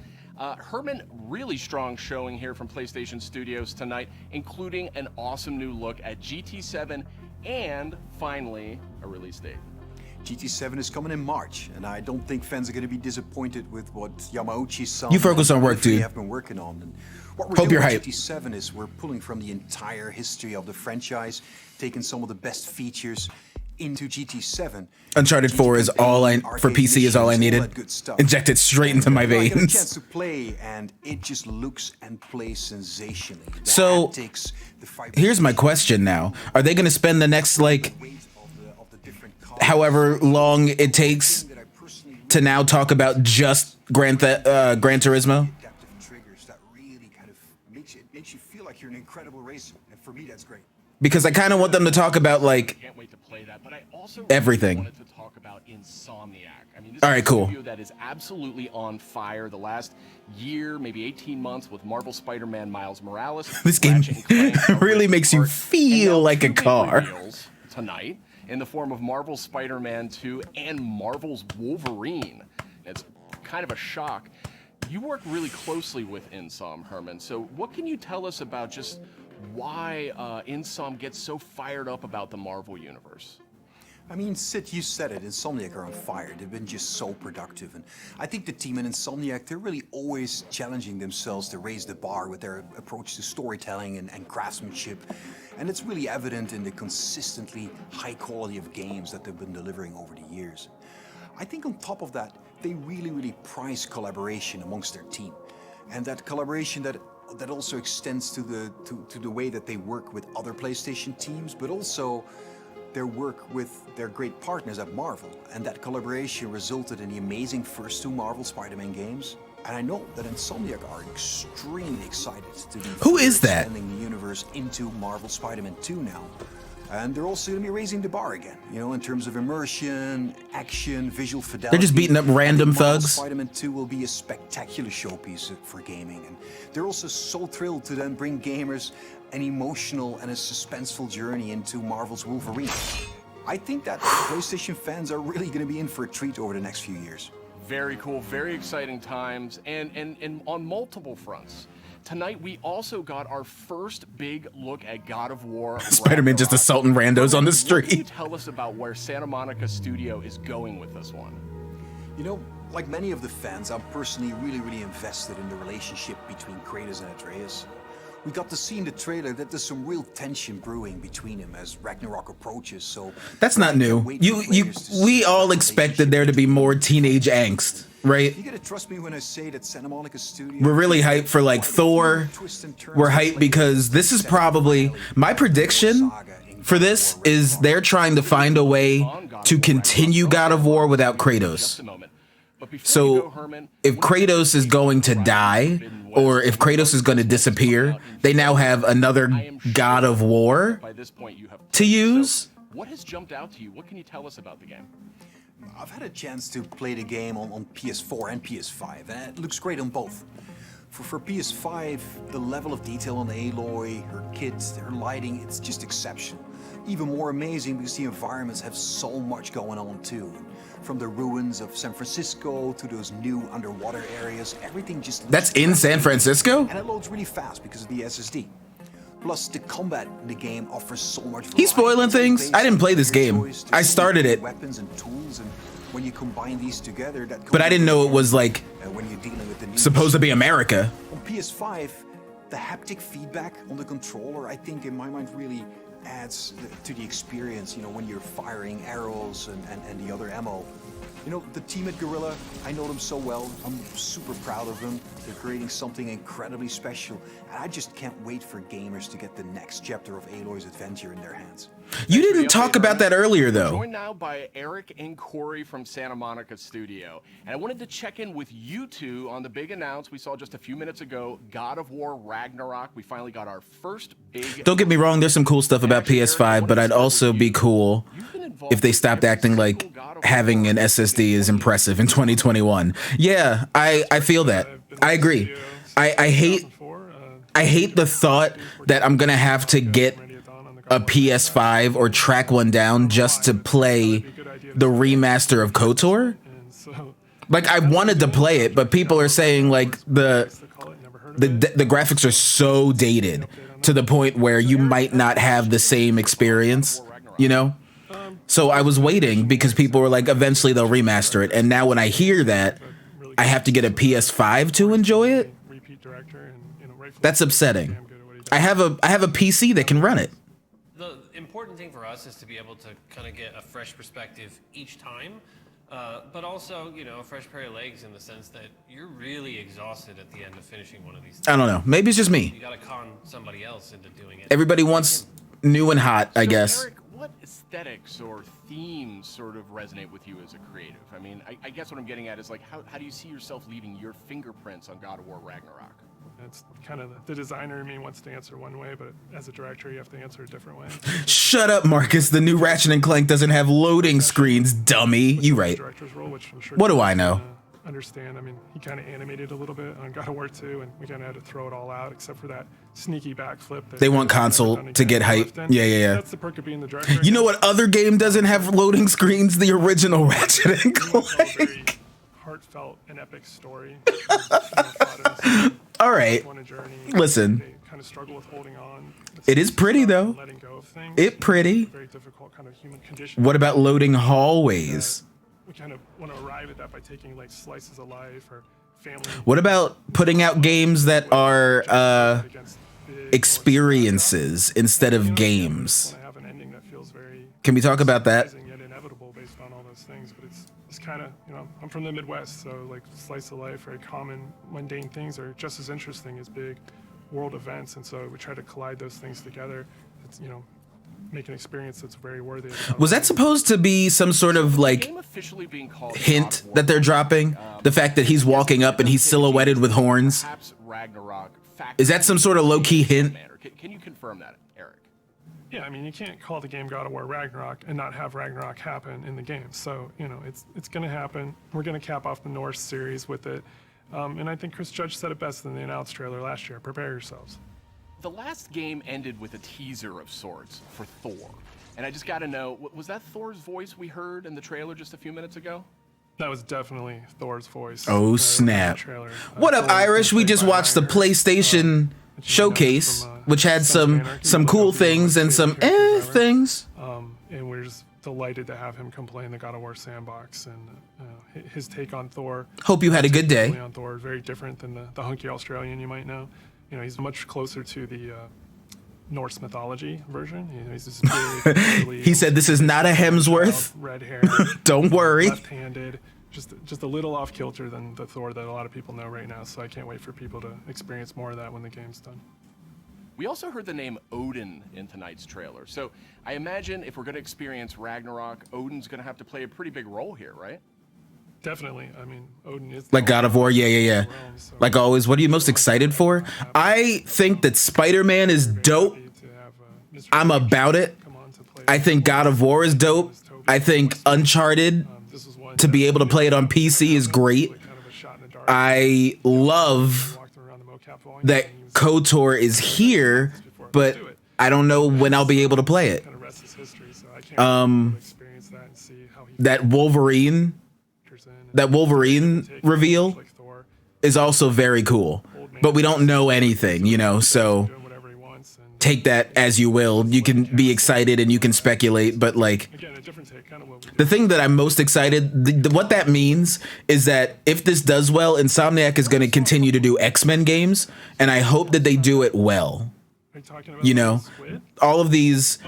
Herman, really strong showing here from PlayStation Studios tonight, including an awesome new look at GT7 and finally a release date. GT7 is coming in March, and I don't think fans are going to be disappointed with what Yamauchi-san You focus on work, dude. have been working on. And what we're Hope doing you're with hyped. GT7 is we're pulling from the entire history of the franchise, taking some of the best features into GT7. Uncharted 4 is all I for PC is all I needed. Inject it straight into my I got a chance veins. to play, and it just looks and plays sensationally. The So haptics, the here's my question now. Are they going to spend the next like however long it takes to now talk about just Gran Turismo? triggers that really kind of makes you feel like you're an incredible racer, and for me that's great. Because I kind of want them to talk about like Can't wait to play that, but I also everything. wanted to talk about Insomniac. I mean, this All is right, a cool. studio that is absolutely on fire the last year, maybe 18 months with Marvel Spider-Man Miles Morales. This game Ratchet and Clank, really makes you and feel now like a two big car. reveals tonight in the form of Marvel's Spider-Man 2 and Marvel's Wolverine. It's kind of a shock. You work really closely with Insom, Herman. So what can you tell us about just why Insom gets so fired up about the Marvel Universe? I mean, Sid, you said it. Insomniac are on fire. They've been just so productive. And I think the team in Insomniac, they're really always challenging themselves to raise the bar with their approach to storytelling and craftsmanship. And it's really evident in the consistently high quality of games that they've been delivering over the years. I think on top of that, they really prize collaboration amongst their team. And that collaboration that also extends to the way that they work with other PlayStation teams, but also their work with their great partners at Marvel. And that collaboration resulted in the amazing first two Marvel Spider-Man games. And I know that Insomniac are extremely excited to be Who is that? expanding the universe into Marvel Spider-Man 2 now. And they're also going to be raising the bar again, you know, in terms of immersion, action, visual fidelity. They're just beating up random Marvel thugs. Spider-Man 2 will be a spectacular showpiece for gaming. And they're also so thrilled to then bring gamers an emotional and a suspenseful journey into Marvel's Wolverine. I think that PlayStation fans are really going to be in for a treat over the next few years. Very cool, very exciting times, and on multiple fronts. Tonight, we also got our first big look at God of War. Spider-Man just assaulting randos on the What can you street. tell us about where Santa Monica Studio is going with this one? You know, like many of the fans, I'm personally really invested in the relationship between Kratos and Atreus. We got to see in the trailer that there's some real tension brewing between them as Ragnarok approaches, so... That's not new. We all expected there to be more teenage angst, right? You gotta trust me when I say that Santa Monica Studio... We're really hyped for like Thor. We're hyped because this is probably my prediction for this is they're trying to find a way to continue God of War without Kratos. So if Kratos is going to die, or if Kratos is going to disappear, they now have another God of War to use. What has jumped out to you? What can you tell us about the game? I've had a chance to play the game on PS4 and PS5, and it looks great on both. For PS5, the level of detail on Aloy, her kit, her lighting, it's just exceptional. Even more amazing because the environments have so much going on too. From the ruins of San Francisco to those new underwater areas, everything just... That's in San Francisco? And it loads really fast because of the SSD. Plus, the combat in the game offers so much variety. He's spoiling things. I didn't play this game. I started it. Weapons and tools, and when you combine these together, that but I didn't know it was like when you're dealing with the supposed to be America. On PS5, the haptic feedback on the controller, I think in my mind really adds to the experience, you know, when you're firing arrows and the other ammo. You know, the team at Guerrilla, I know them so well. I'm super proud of them. They're creating something incredibly special. And I just can't wait for gamers to get the next chapter of Aloy's adventure in their hands. You didn't talk about that earlier, though. Joined now by Eric and Corey from Santa Monica Studio. And I wanted to check in with you two on the big announce we saw just a few minutes ago, God of War Ragnarok. We finally got our first big... Don't get me wrong, there's some cool stuff about PS5, but I'd also be cool if they stopped acting like having an SSD is impressive in 2021. Yeah, I feel that. I agree. I hate the thought that I'm gonna have to get a PS5 or track one down just to play the remaster of KOTOR. Like, I wanted to play it, but people are saying like the graphics are so dated to the point where you might not have the same experience, you know? So I was waiting because people were like, eventually they'll remaster it. And now when I hear that, I have to get a PS5 to enjoy it. That's upsetting. I have a PC that can run it. The important thing for us is to be able to kind of get a fresh perspective each time, but also, you know, a fresh pair of legs in the sense that you're really exhausted at the end of finishing one of these things. I don't know. Maybe it's just me. You gotta con somebody else into doing it. Everybody wants new and hot, I guess. Eric, what aesthetics or themes sort of resonate with you as a creative? I mean, I guess what I'm getting at is like, how do you see yourself leaving your fingerprints on God of War Ragnarok? It's kind of the designer in me wants to answer one way, but as a director, you have to answer a different way. Shut up, Marcus. The new Ratchet and Clank doesn't have loading screens, dummy. You right. What do I know? Understand. I mean, he kind of animated a little bit on God of War 2, and we kind of had to throw it all out, except for that sneaky backflip. They want console to get hype. Yeah. That's the perk of being the director. You know what other game doesn't have loading screens? The original Ratchet and Clank. Heartfelt and epic story. All right. Listen. They kind of struggle with holding on. It is pretty though. Letting go of things. It pretty. Very difficult kind of human condition. What about loading hallways? We kind of want to arrive at that by taking like slices of life or family. What about putting out games that are experiences instead of games? Can we talk about that? Yet inevitable based on all those things, but it's kind of, you know, I'm from the Midwest, so like slice of life, very common, mundane things are just as interesting as big world events, and so we try to collide those things together. It's, you know, make an experience that's very worthy. Was that supposed to be some sort of like hint that they're dropping? The fact that he's walking up and he's silhouetted with horns? Is that some sort of low-key hint? Can you confirm that, Eric? Yeah, I mean, you can't call the game God of War Ragnarok and not have Ragnarok happen in the game. So, you know, it's going to happen. We're going to cap off the Norse series with it. And I think Chris Judge said it best in the announced trailer last year. Prepare yourselves. The last game ended with a teaser of sorts for Thor. And I just got to know, was that Thor's voice we heard in the trailer just a few minutes ago? That was definitely Thor's voice. Oh, snap. What up, Irish? We just watched the PlayStation showcase, which had some cool things and some things. And we're just delighted to have him come play in the God of War sandbox. And his take on Thor. Hope you had a good day. On Thor is very different than the hunky Australian you might know. You know, he's much closer to the Norse mythology version. You know, he's this big, he said, "This is not a Hemsworth. Red hair. Don't worry. Left-handed. Just a little off kilter than the Thor that a lot of people know right now. So I can't wait for people to experience more of that when the game's done." We also heard the name Odin in tonight's trailer. So I imagine if we're going to experience Ragnarok, Odin's going to have to play a pretty big role here, right? Definitely. I mean, Odin is Like God of War, yeah. Like always, what are you most excited for? I think that Spider-Man is dope. I'm about it. I think God of War is dope. I think Uncharted, to be able to play it on PC is great. I love that KOTOR is here, but I don't know when I'll be able to play it. That Wolverine reveal is also very cool, but we don't know anything, you know, so take that as you will. You can be excited and you can speculate, but like the thing that I'm most excited, what that means is that if this does well, Insomniac is going to continue to do X-Men games, and I hope that they do it well. You know, all of these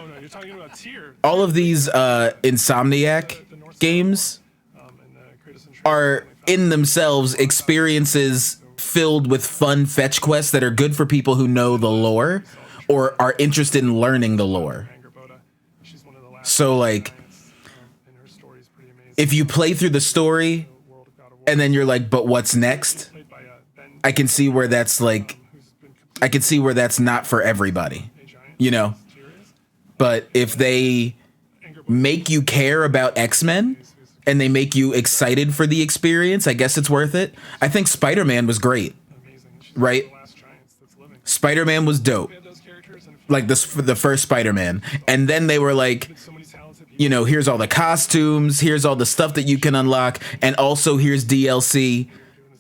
Insomniac games are in themselves experiences filled with fun fetch quests that are good for people who know the lore or are interested in learning the lore. So like, if you play through the story and then you're like, but what's next? I can see where that's like, I can see where that's not for everybody, you know? But if they make you care about X-Men and they make you excited for the experience, I guess it's worth it. I think Spider-Man was great, right? Spider-Man was dope. Like the first Spider-Man. And then they were like, you know, here's all the costumes, here's all the stuff that you can unlock, and also here's DLC.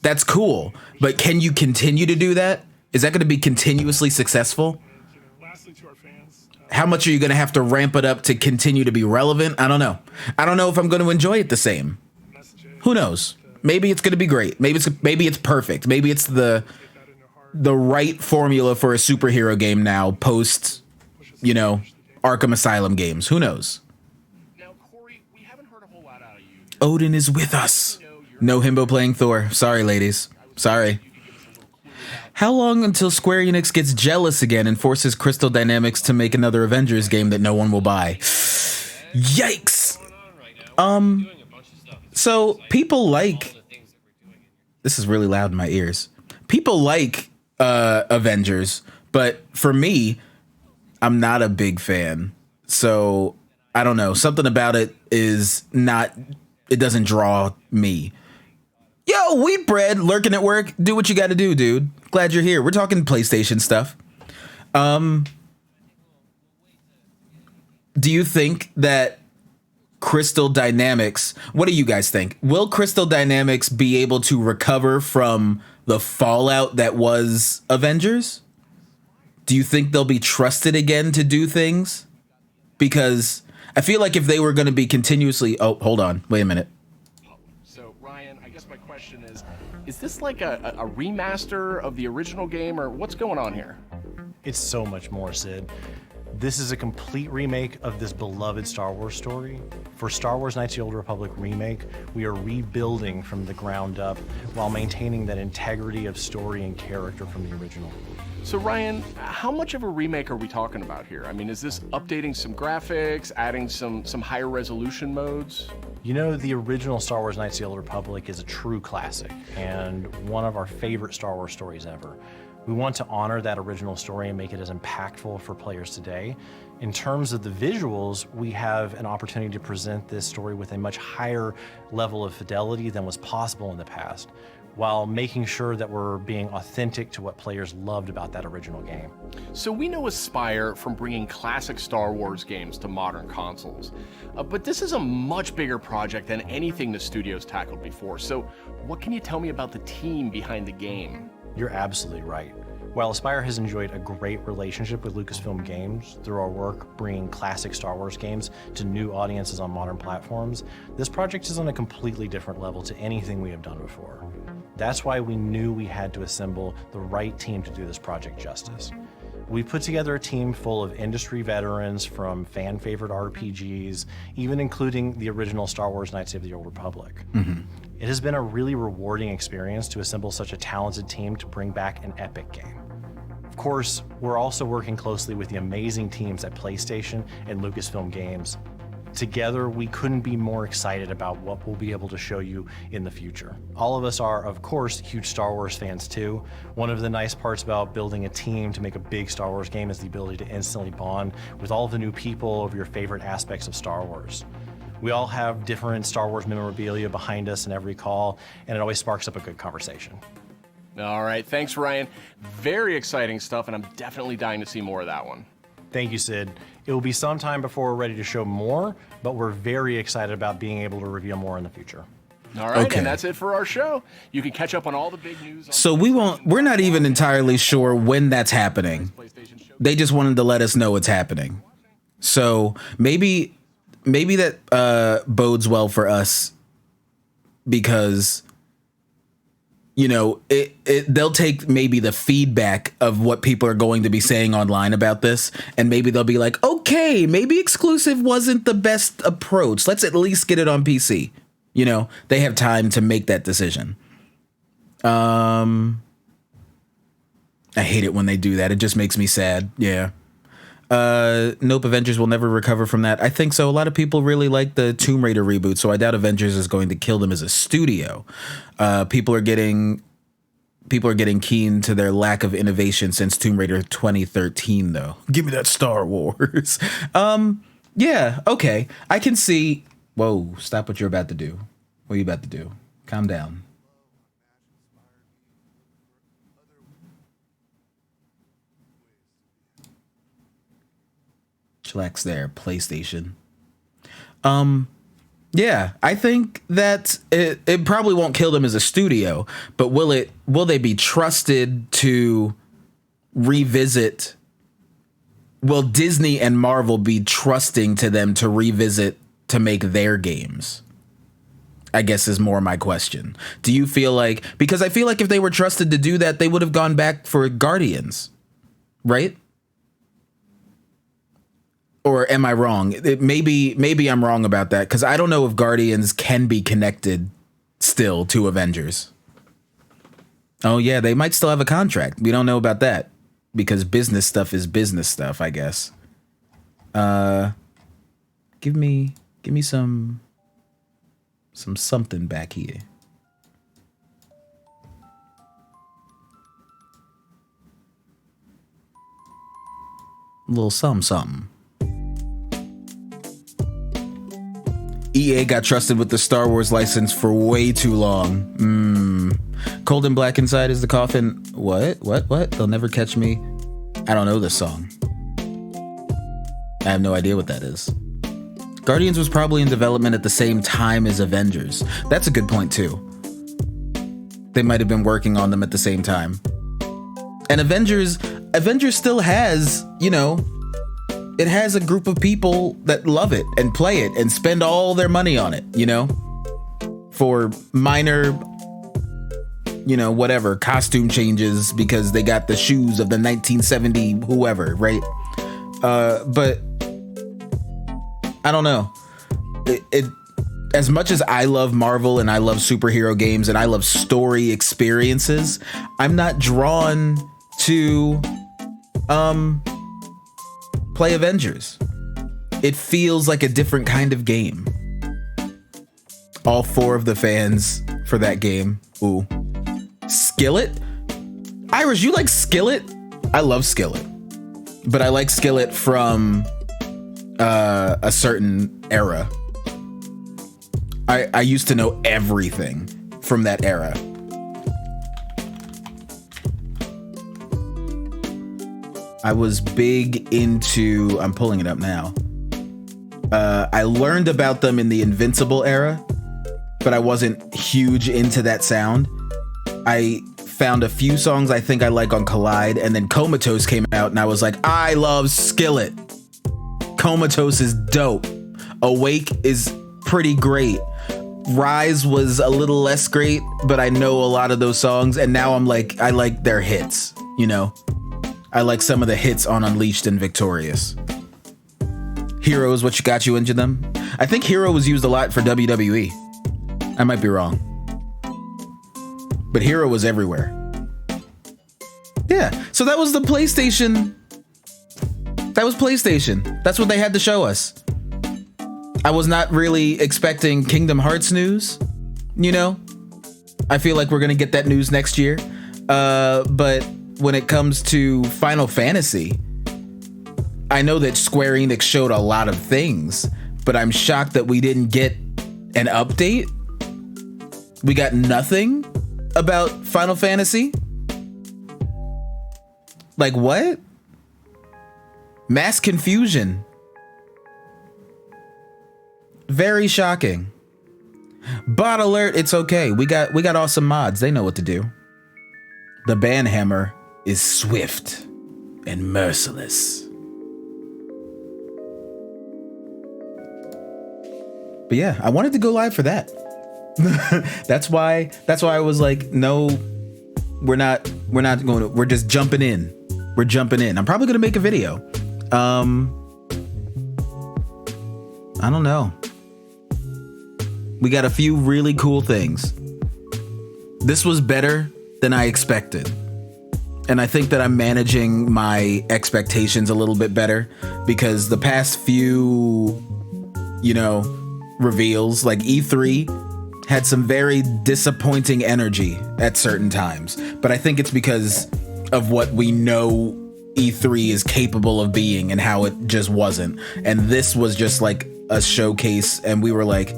That's cool. But can you continue to do that? Is that going to be continuously successful? How much are you going to have to ramp it up to continue to be relevant? I don't know. I don't know if I'm going to enjoy it the same. Who knows? Maybe it's going to be great. Maybe it's perfect. Maybe it's the right formula for a superhero game now post, you know, Arkham Asylum games. Who knows? Odin is with us. No himbo playing Thor. Sorry, ladies. Sorry. How long until Square Enix gets jealous again and forces Crystal Dynamics to make another Avengers game that no one will buy? Yikes. So people like, this is really loud in my ears. People like Avengers, but for me, I'm not a big fan. So I don't know. Something about it is not, it doesn't draw me. Yo, Wheat Bread, lurking at work. Do what you got to do, dude. Glad you're here. We're talking PlayStation stuff. Do you think that Crystal Dynamics, what do you guys think? Will Crystal Dynamics be able to recover from the fallout that was Avengers? Do you think they'll be trusted again to do things? Because I feel like if they were going to be continuously... Oh, hold on. Wait a minute. So, Ryan, I guess my question is this like a remaster of the original game, or what's going on here? It's so much more, Sid. This is a complete remake of this beloved Star Wars story. For Star Wars Knights of the Old Republic remake, we are rebuilding from the ground up while maintaining that integrity of story and character from the original. So Ryan, how much of a remake are we talking about here? I mean, is this updating some graphics, adding some higher resolution modes? You know, the original Star Wars Knights of the Old Republic is a true classic and one of our favorite Star Wars stories ever. We want to honor that original story and make it as impactful for players today. In terms of the visuals, we have an opportunity to present this story with a much higher level of fidelity than was possible in the past, while making sure that we're being authentic to what players loved about that original game. So we know Aspyr from bringing classic Star Wars games to modern consoles, but this is a much bigger project than anything the studio's tackled before. So what can you tell me about the team behind the game? You're absolutely right. While Aspyr has enjoyed a great relationship with Lucasfilm Games through our work bringing classic Star Wars games to new audiences on modern platforms, this project is on a completely different level to anything we have done before. That's why we knew we had to assemble the right team to do this project justice. We put together a team full of industry veterans from fan favorite RPGs, even including the original Star Wars Knights of the Old Republic. Mm-hmm. It has been a really rewarding experience to assemble such a talented team to bring back an epic game. Of course, we're also working closely with the amazing teams at PlayStation and Lucasfilm Games. Together, we couldn't be more excited about what we'll be able to show you in the future. All of us are, of course, huge Star Wars fans too. One of the nice parts about building a team to make a big Star Wars game is the ability to instantly bond with all the new people over your favorite aspects of Star Wars. We all have different Star Wars memorabilia behind us in every call, and it always sparks up a good conversation. All right, thanks, Ryan. Very exciting stuff, and I'm definitely dying to see more of that one. Thank you, Sid. It will be some time before we're ready to show more, but we're very excited about being able to reveal more in the future. All right, Okay. and that's it for our show. You can catch up on all the big news. So we're not even entirely sure when that's happening. They just wanted to let us know it's happening. So maybe that bodes well for us, because they'll take maybe the feedback of what people are going to be saying online about this, and maybe they'll be like, okay, maybe exclusive wasn't the best approach. Let's at least get it on PC. They have time to make that decision. I hate it when they do that. It just makes me sad. Yeah. Nope, Avengers will never recover from that. I think so. A lot of people really like the Tomb Raider reboot, so I doubt Avengers is going to kill them as a studio. People are getting keen to their lack of innovation since Tomb Raider 2013, though. Give me that Star Wars. Yeah, okay. I can see. Whoa, stop what you're about to do. What are you about to do? Calm down. Chillax there, PlayStation. Yeah, I think that it probably won't kill them as a studio, but will they be trusted to revisit? Will Disney and Marvel be trusting to them to revisit to make their games? I guess is more my question. Do you feel like, because I feel like if they were trusted to do that, they would have gone back for Guardians, right? Or am I wrong? Maybe I'm wrong about that, because I don't know if Guardians can be connected still to Avengers. Oh yeah, they might still have a contract. We don't know about that, because business stuff is business stuff, I guess. Give me some something back here. A little something. EA got trusted with the Star Wars license for way too long. Cold and Black Inside is the coffin. What? They'll never catch me. I don't know this song. I have no idea what that is. Guardians was probably in development at the same time as Avengers. That's a good point too. They might have been working on them at the same time. And Avengers still has, it has a group of people that love it and play it and spend all their money on it, for minor, whatever, costume changes because they got the shoes of the 1970 whoever, right? But I don't know. It as much as I love Marvel and I love superhero games and I love story experiences, I'm not drawn to play Avengers. It feels like a different kind of game. All 4 of the fans for that game. Ooh. Skillet? Irish, you like Skillet? I love Skillet. But I like Skillet from a certain era. I used to know everything from that era. I was big into, I'm pulling it up now. I learned about them in the Invincible era, but I wasn't huge into that sound. I found a few songs I think I like on Collide, and then Comatose came out, and I was like, I love Skillet. Comatose is dope. Awake is pretty great. Rise was a little less great, but I know a lot of those songs, and now I'm like, I like their hits, I like some of the hits on Unleashed and Victorious. Hero is what got you into them. I think Hero was used a lot for WWE. I might be wrong. But Hero was everywhere. Yeah. So that was the PlayStation. That was PlayStation. That's what they had to show us. I was not really expecting Kingdom Hearts news, you know? I feel like we're going to get that news next year. But when it comes to Final Fantasy, I know that Square Enix showed a lot of things, but I'm shocked that we didn't get an update. We got nothing about Final Fantasy. Like what? Mass confusion. Very shocking. Bot alert, it's okay. We got awesome mods. They know what to do. The banhammer is swift and merciless. But yeah, I wanted to go live for that. That's why I was like, no, we're not going to, we're just jumping in. We're jumping in. I'm probably going to make a video. I don't know. We got a few really cool things. This was better than I expected. And I think that I'm managing my expectations a little bit better because the past few, reveals, like E3 had some very disappointing energy at certain times. But I think it's because of what we know E3 is capable of being and how it just wasn't. And this was just like a showcase and we were like,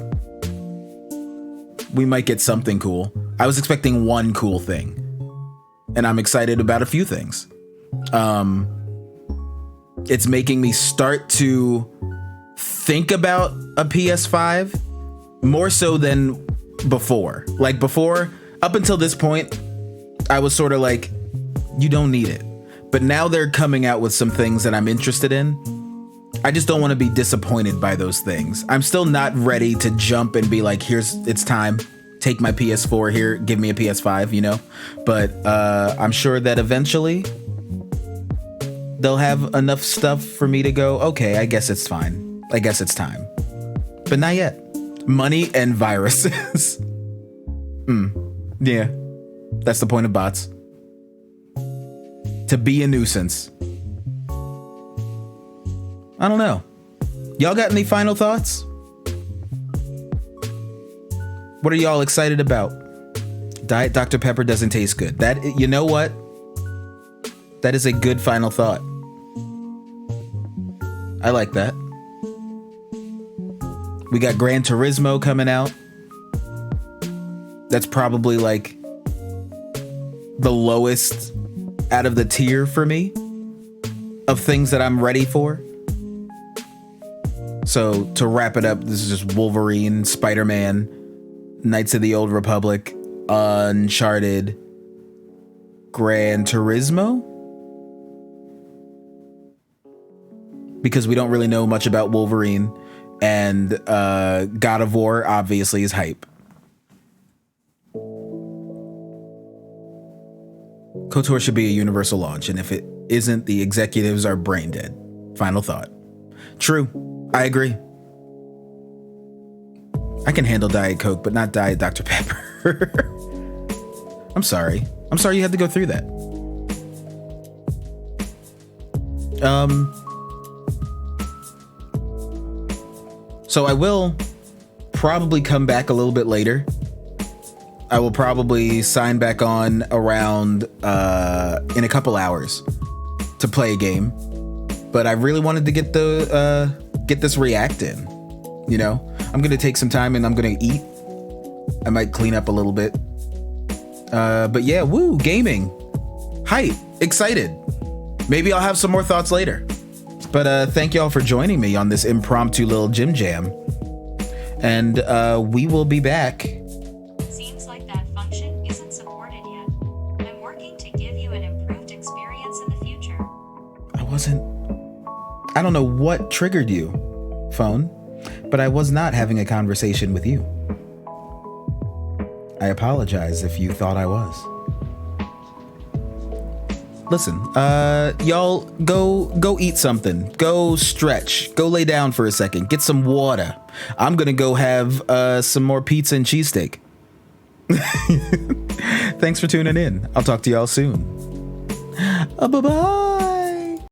we might get something cool. I was expecting one cool thing and I'm excited about a few things. It's making me start to think about a PS5 more so than before. Like before, up until this point, I was sort of like, you don't need it. But now they're coming out with some things that I'm interested in. I just don't want to be disappointed by those things. I'm still not ready to jump and be like, it's time. Take my PS4 here, give me a PS5, But I'm sure that eventually they'll have enough stuff for me to go, okay, I guess it's fine. I guess it's time. But not yet. Money and viruses. Yeah. That's the point of bots. To be a nuisance. I don't know. Y'all got any final thoughts? What are y'all excited about? Diet Dr. Pepper doesn't taste good. That, you know what? That is a good final thought. I like that. We got Gran Turismo coming out. That's probably like the lowest out of the tier for me of things that I'm ready for. So to wrap it up, this is just Wolverine, Spider-Man, Knights of the Old Republic, Uncharted, Gran Turismo. Because we don't really know much about Wolverine, and God of War obviously is hype. KOTOR should be a universal launch, and if it isn't, the executives are brain dead. Final thought. True, I agree. I can handle Diet Coke, but not Diet Dr. Pepper. I'm sorry. I'm sorry you had to go through that. So I will probably come back a little bit later. I will probably sign back on around in a couple hours to play a game. But I really wanted to get this react in. I'm gonna take some time and I'm gonna eat. I might clean up a little bit. But yeah, woo, gaming. Hype, excited. Maybe I'll have some more thoughts later. But thank y'all for joining me on this impromptu little gym jam. And we will be back. Seems like that function isn't supported yet. I'm working to give you an improved experience in the future. I don't know what triggered you, phone, but I was not having a conversation with you. I apologize if you thought I was. Listen, y'all go eat something, go stretch, go lay down for a second, get some water. I'm gonna go have some more pizza and cheesesteak. Thanks for tuning in. I'll talk to y'all soon. Bye-bye.